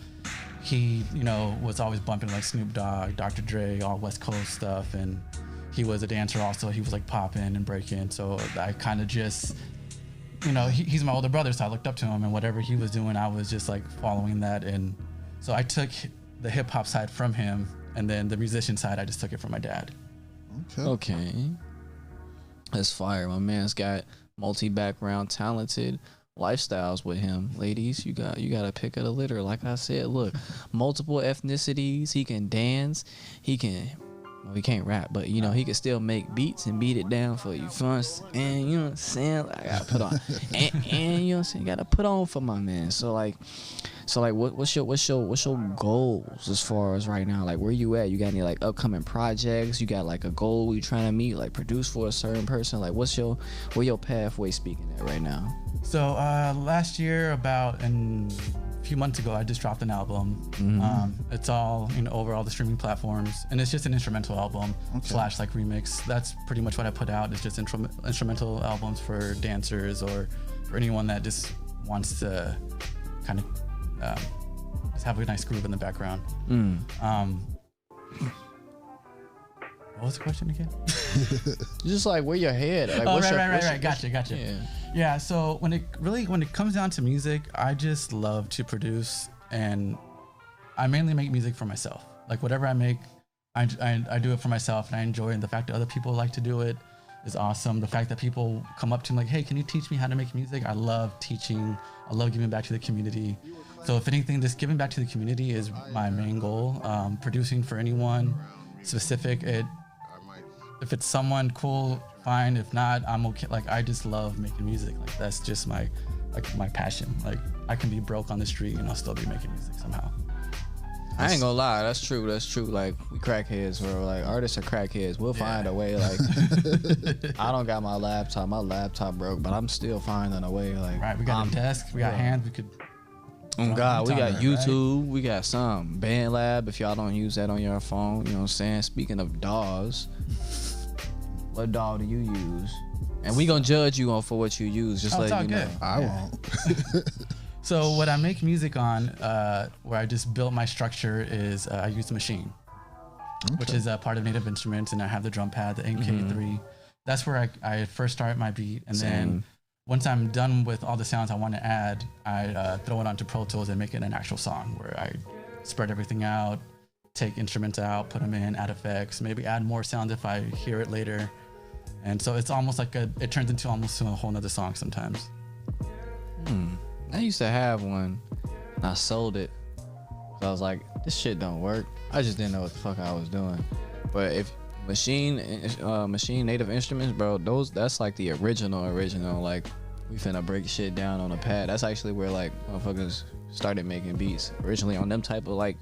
he, you know, was always bumping like Snoop Dogg, Dr. Dre, all West Coast stuff, and he was a dancer also. He was like popping and breaking. So I kind of just, you know, he's my older brother, so I looked up to him, and whatever he was doing, I was just like following that. And so I took the hip hop side from him, and then the musician side, I just took it from my dad. Okay. That's fire. My man's got multi-background, talented lifestyles with him. Ladies, you got to pick of the litter. Like I said, look, multiple ethnicities. He can dance. He can well, he can't rap, but you know he could still make beats and beat it down for you. And you know what I'm saying? I gotta put on, and you know what I'm saying? Gotta put on for my man. So like, what's your goals as far as right now? Like, where you at? You got any like upcoming projects? You got like a goal you trying to meet? Like, produce for a certain person? Like, where your pathway speaking at right now? So last year, about a few months ago, I just dropped an album. It's all over all the streaming platforms, and it's just an instrumental album slash like remix. That's pretty much what I put out. It's just instrumental albums for dancers or for anyone that just wants to kind of just have a nice groove in the background. What was the question again? Just like where your head. Like, right. Gotcha. Yeah. So when it comes down to music, I just love to produce, and I mainly make music for myself. Like whatever I make, I do it for myself, and I enjoy it. And the fact that other people like to do it is awesome. The fact that people come up to me like, hey, can you teach me how to make music? I love teaching. I love giving back to the community. So if anything, just giving back to the community is my main goal. Producing for anyone specific, if it's someone cool, fine. If not, I'm okay. Like I just love making music. Like that's just my passion. Like I can be broke on the street and I'll still be making music somehow. I ain't gonna lie, that's true. Like we crackheads, bro. Like artists are crackheads. We'll find a way. Like I don't got my laptop broke, but I'm still finding a way. Like right, we got a desk, we got hands, we could. Oh God, we got YouTube, right? We got some BandLab. If y'all don't use that on your phone, you know what I'm saying. Speaking of DAWs, what DAW do you use? And we gonna judge you for what you use. Just let you know. I won't. So what I make music on, where I just built my structure, is I use the machine, which is a part of Native Instruments, and I have the drum pad, the MK3. That's where I first start my beat, and then once I'm done with all the sounds I want to add, I throw it onto Pro Tools and make it an actual song where I spread everything out, take instruments out, put them in, add effects, maybe add more sounds if I hear it later. And so it's almost like it turns into almost a whole nother song sometimes. I used to have one, and I sold it. So I was like, this shit don't work. I just didn't know what the fuck I was doing. But if machine Native Instruments, bro, that's like the original. Like we finna break shit down on a pad. That's actually where like motherfuckers started making beats originally on them type of like.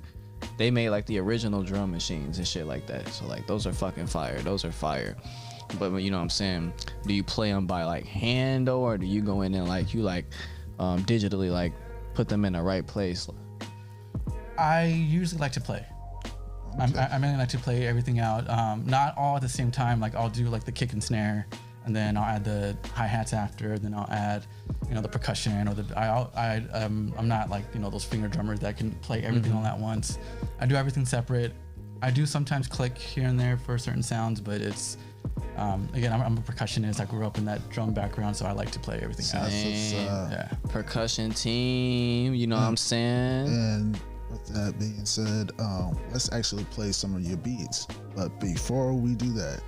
They made like the original drum machines and shit like that. So like those are fucking fire. But you know what I'm saying? Do you play them by like hand, or do you go in and like you like digitally like put them in the right place? I usually like to play. I mainly like to play everything out. Not all at the same time. Like I'll do like the kick and snare, and then I'll add the hi-hats after. Then I'll add, the percussion or I'm not like those finger drummers that can play everything all at once. I do everything separate. I do sometimes click here and there for certain sounds, but it's again, I'm a percussionist. I grew up in that drum background, so I like to play everything out. Yeah. Percussion team, you know what I'm saying? And with that being said, let's actually play some of your beats. But before we do that,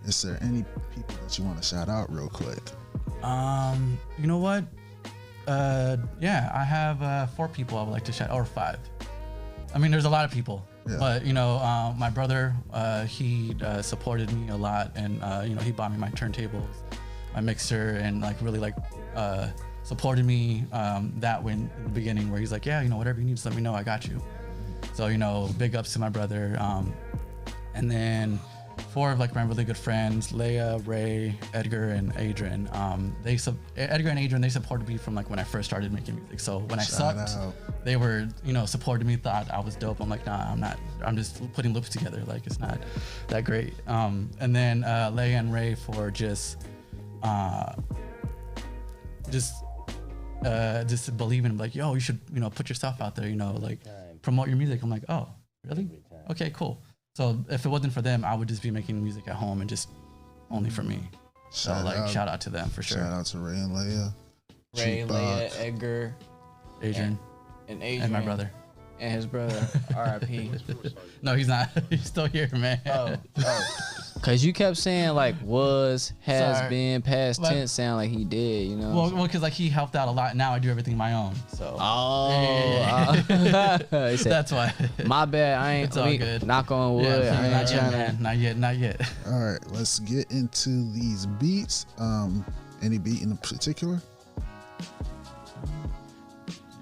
is there any people that you want to shout out real quick? You know what? Yeah, I have 4 people I would like to shout, or 5. I mean, there's a lot of people. Yeah. But my brother, he supported me a lot, and he bought me my turntables, my mixer, and like really like supported me that way in the beginning, where he's like, yeah, whatever you need, just let me know, I got you. So big ups to my brother. And then 4 of like my really good friends, Leia, Ray, Edgar, and Adrian. Edgar and Adrian, they supported me from like when I first started making music. So when I sucked, they were, supported me, thought I was dope. I'm like, nah, I'm not. I'm just putting loops together. Like it's not that great. And then Leia and Ray for just believing, like, yo, you should, put your stuff out there, like promote your music. I'm like, oh, really? Okay, cool. So if it wasn't for them, I would just be making music at home and just only for me. Shout out to them for sure. Shout out to Ray and Leia. Leia, Edgar, Adrian, and Adrian, and my brother. And his brother, R.I.P. No, he's not. He's still here, man. Cause Cause you kept saying like was, has Sorry. been, past Like- tense sound like he did, you know. Well, because like he helped out a lot. Now I do everything my own. So. He said, That's why. My bad. I ain't. It's all good. Knock on wood. Yeah, I ain't not yet, trying man. Not yet. All right, let's get into these beats. Any beat in particular?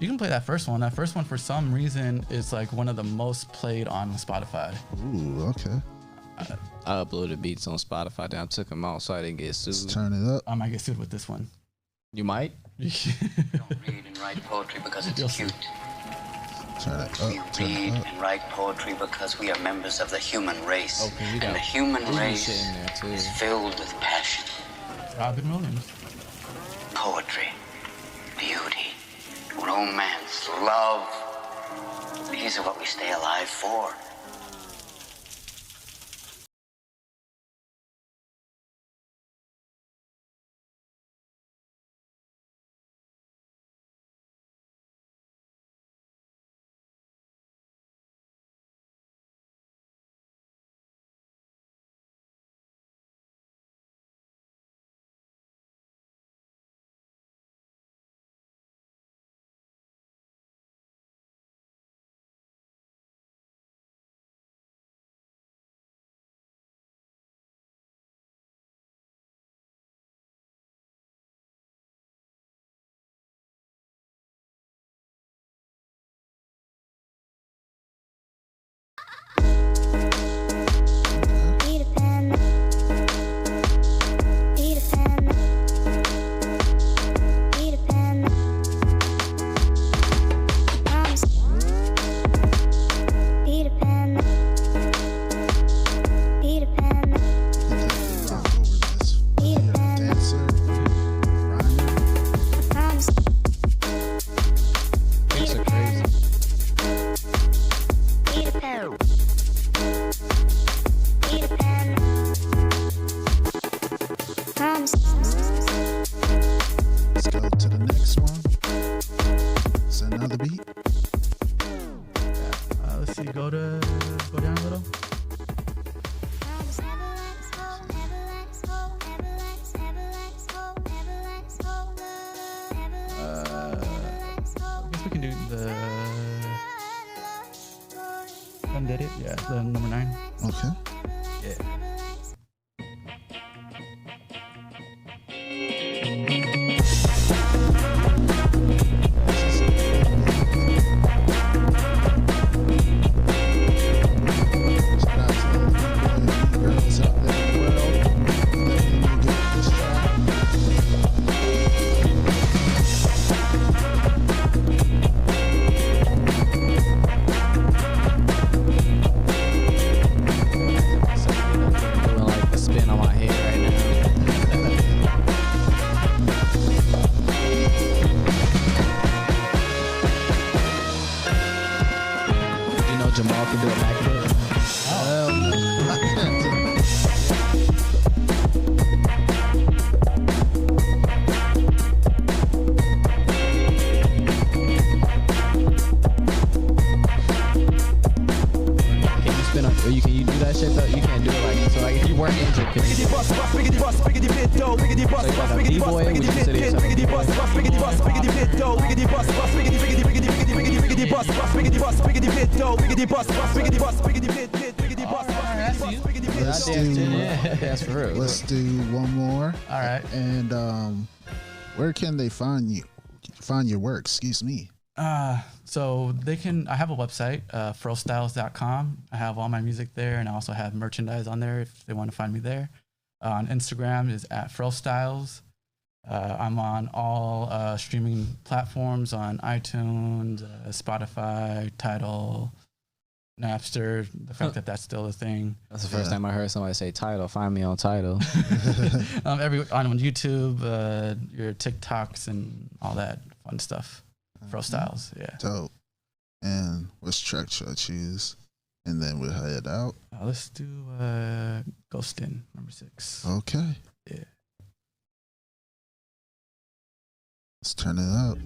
You can play that first one. That first one, for some reason, is like one of the most played on Spotify. Ooh, okay. I uploaded beats on Spotify. Then I took them out so I didn't get sued. Let's turn it up. I might get sued with this one. You might. Read and write poetry because it's cute. Turn it We up. Turn read it up. and write poetry because we are members of the human race. Okay, we got And the human Rueben race shit in there, too. is filled with passion, Robin Williams. poetry, beauty, romance, love. These are what we stay alive for. Beats are crazy. Let's go to the next one. Is that another beat? Let's see. Go down a little. I guess we can do the. Did it? Yeah, the number 9. Okay. Yeah. Shout out to all the girls out there in the world. Definitely go get this track. Doing like a spin on my head right now. You know Jamaal can do a backflip. Can you spin on? Or can you do that shit though? You can't do it like so. Like if you weren't injured, could you? So you like a b-boy, would you consider yourself a b-boy? Let's That's for real. Let's do one more. All right. And where can they find you? Find your work? Excuse me. So they can. I have a website, FroStyles.com. I have all my music there, and I also have merchandise on there if they want to find me there. On Instagram is at FroStyles. I'm on all streaming platforms on iTunes, Spotify, Tidal, Napster. The fact that that's still a thing. That's the first time I heard somebody say Tidal. Find me on Tidal. On YouTube, your TikToks and all that fun stuff. FroStyles, yeah. Dope. And which track should I choose? And then we'll head out. Let's do Ghostin', number 6. Okay. Yeah. Let's turn it up.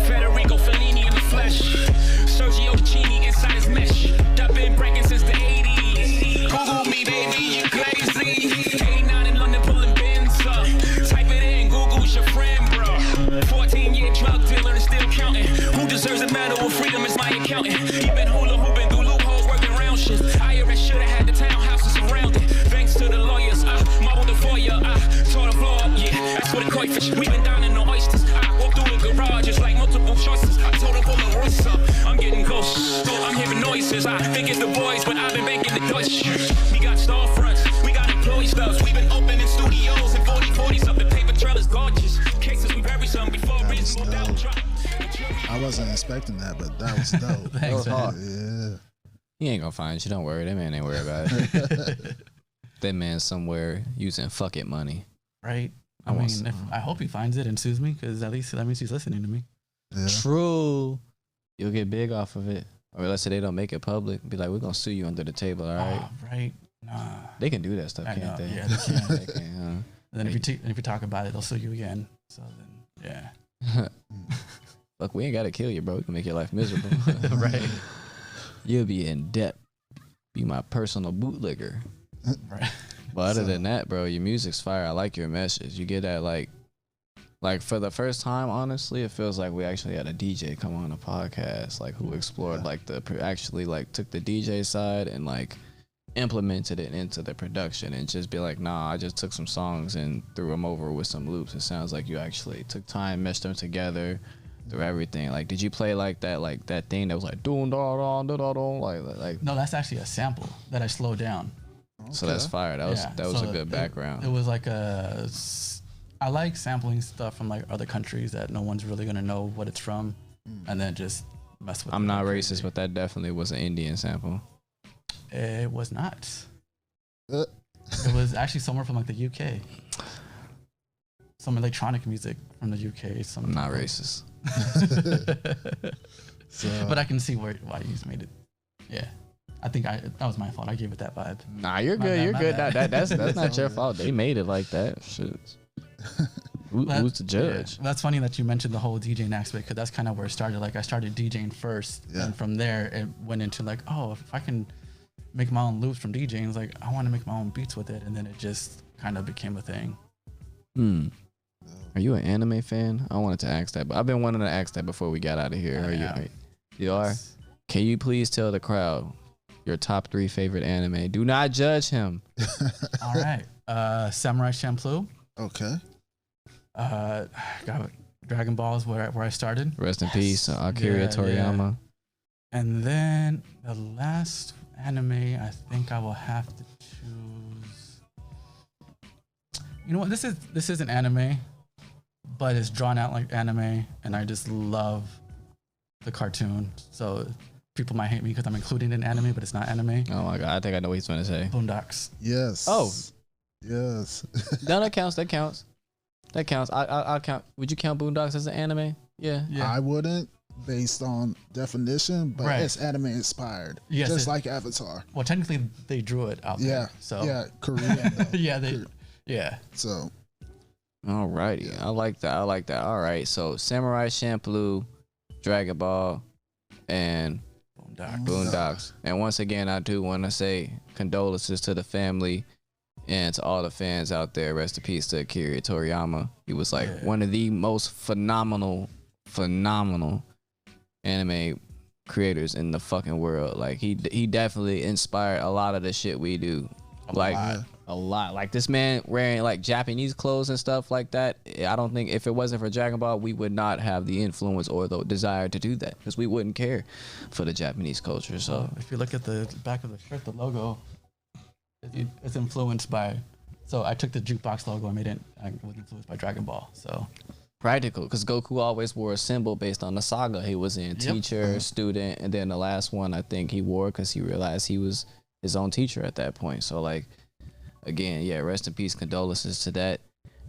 Federico Fellini in the flesh. Sergio Chini inside his mesh. I've been breaking since the 80s. Google me, baby, you crazy. 89 in London pulling bins up. Type it in, Google's your friend, bro. 14-year drug dealer and still counting. Who deserves a medal of freedom is my accountant. He been hula hooping through loopholes, working round shit. IRS should have had the townhouses surrounded. Thanks to the lawyers, I marbled the foyer, I tore the floor up, yeah. That's what the koi fish. We been down in the oysters. I walked through the garage, it's like multiple choices. I told him pull the Royce up. I'm getting ghosts. I'm hearing noises. I think it's the boys, but I've been making the Deutsch. We got storefronts, we got employee stubs. We've been opening studios and 40/40s up. The paper trail is gorgeous. Cases we bury some before it's moved out. I wasn't expecting that, but that was dope. That was hard. Yeah. He ain't gonna find you. Don't worry. That man ain't worried about it. That man somewhere using fuck it money. Right. I hope he finds it and sues me, because at least that means he's listening to me. Yeah. True. You'll get big off of it. Or let's say they don't make it public. Be like, we're gonna sue you under the table, all right? Oh, right. Nah. They can do that stuff, I can't know. they? Yeah, they can. They can, huh? And then if you talk about it, they'll sue you again. So then, yeah. Look, we ain't gotta kill you, bro. We can make your life miserable. Right. You'll be in debt. Be my personal bootlegger. Right. But other than that, bro, your music's fire. I like your message. You get that like for the first time, honestly, it feels like we actually had a DJ come on a podcast, like who explored like actually like took the DJ side and like implemented it into the production and just be like, nah, I just took some songs and threw them over with some loops. It sounds like you actually took time, meshed them together, through everything. Like, did you play like that thing that was like doon da da da da like? No, that's actually a sample that I slowed down. So that's fire. That was a good background. It was like I like sampling stuff from like other countries that no one's really gonna know what it's from, and then just mess with. I'm not racist, but that definitely was an Indian sample. It was not. It was actually somewhere from like the UK. Some electronic music from the UK. I'm not racist. But I can see why you made it. Yeah. I think that was my fault. I gave it that vibe. Nah, you're good. You're good. That's not your fault. They made it like that. Shit. Who's the judge? Yeah. That's funny that you mentioned the whole DJing aspect, because that's kind of where it started. Like I started DJing first, and from there it went into like, oh, if I can make my own loops from DJing, it's like I want to make my own beats with it, and then it just kind of became a thing. Are you an anime fan? I wanted to ask that, but I've been wanting to ask that before we got out of here. You are? Can you please tell the crowd your top 3 favorite anime? Do not judge him. All right. Samurai Champloo. Okay. Got Dragon Ball is where I started. Rest in peace, Akira Toriyama. Yeah. And then the last anime, I think I will have to choose. You know what? This is an anime, but it's drawn out like anime, and I just love the cartoon. So people might hate me because I'm including it in anime, but it's not anime. Oh my god, I think I know what he's going to say. Boondocks. Yes. Oh. Yes. No, that counts. That counts. I'll count. Would you count Boondocks as an anime? Yeah. I wouldn't, based on definition, but it's anime inspired. Yes, just like Avatar. Well, technically they drew it out there. So Korean. Yeah. So. Alrighty. I like that. All right. So Samurai Champloo, Dragon Ball, and Boondocks. And once again, I do want to say condolences to the family and to all the fans out there. Rest in peace to Akira Toriyama. He was like one of the most phenomenal anime creators in the fucking world. Like he definitely inspired a lot of the shit we do. A lot. Like this man wearing like Japanese clothes and stuff like that. I don't think if it wasn't for Dragon Ball, we would not have the influence or the desire to do that, because we wouldn't care for the Japanese culture. So if you look at the back of the shirt, the logo, it's influenced by. So I took the jukebox logo and made it. I was influenced by Dragon Ball. So practical, because Goku always wore a symbol based on the saga he was in. Teacher, student, and then the last one I think he wore because he realized he was his own teacher at that point. So like. Again, rest in peace, condolences to that.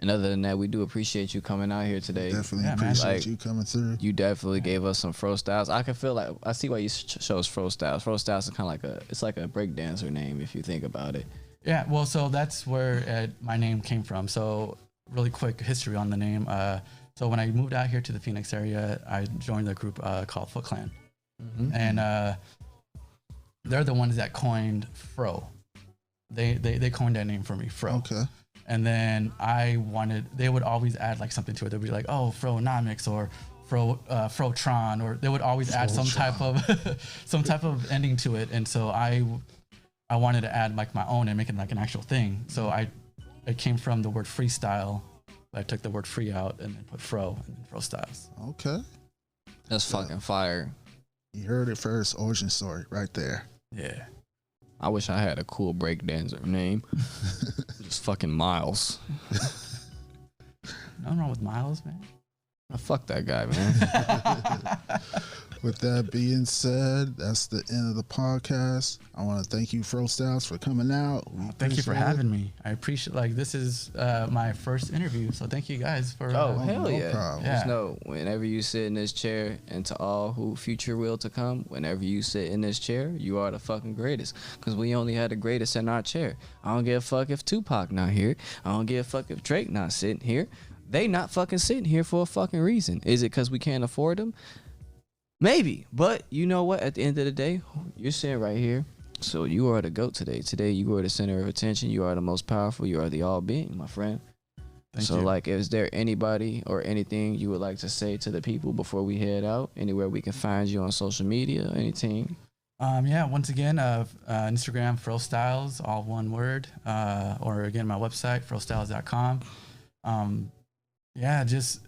And other than that, we do appreciate you coming out here today. Definitely appreciate you coming through. You definitely gave us some FroStyles. I can feel like I see why you chose FroStyles. FroStyles is kind of like a breakdancer name if you think about it. Yeah, well, so that's where my name came from. So really quick history on the name. So when I moved out here to the Phoenix area, I joined a group called Foot Clan. And they're the ones that coined Fro. They coined that name for me, Fro. Okay. And then they would always add like something to it. They'd be like, oh, Fronomics or Frotron, or they would always add some type of ending to it. And so I wanted to add like my own and make it like an actual thing. So it came from the word freestyle. I took the word free out and then put Fro and then FroStyles. Okay. That's fucking fire. You heard it first, origin story right there. Yeah. I wish I had a cool breakdancer name. Just fucking Mylez. Nothing wrong with Mylez, man. Fuck that guy, man. With that being said, that's the end of the podcast. I want to thank you, FroStyles, for coming out. Thank you for having me. I appreciate this is my first interview, so thank you guys for. Hell yeah! Problem. Just know whenever you sit in this chair, and to all who future will to come, whenever you sit in this chair, you are the fucking greatest. Cause we only had the greatest in our chair. I don't give a fuck if Tupac not here. I don't give a fuck if Drake not sitting here. They not fucking sitting here for a fucking reason. Is it cause we can't afford them? Maybe, but you know what? At the end of the day, you're sitting right here. So you are the GOAT today. Today, you are the center of attention. You are the most powerful. You are the all-being, my friend. Thank you. Like, is there anybody or anything you would like to say to the people before we head out? Anywhere we can find you on social media, anything? Yeah, once again, Instagram, FroStyles, all one word. Or again, my website, FroStyles.com. Yeah, just...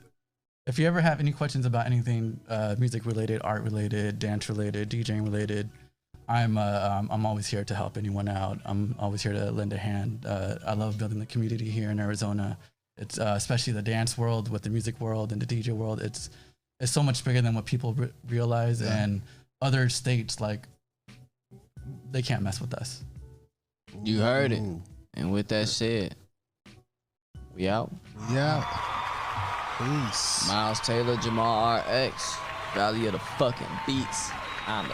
if you ever have any questions about anything music related, art related, dance related, DJing related, I'm always here to help anyone out. I'm always here to lend a hand. I love building the community here in Arizona. It's especially the dance world with the music world and the DJ world. It's so much bigger than what people realize. Yeah. And other states, like, they can't mess with us. You heard it. And with that said, we out. Yeah. Peace. Mylez Taylor, Jamaal RX, Valley of the fucking Beats. I'm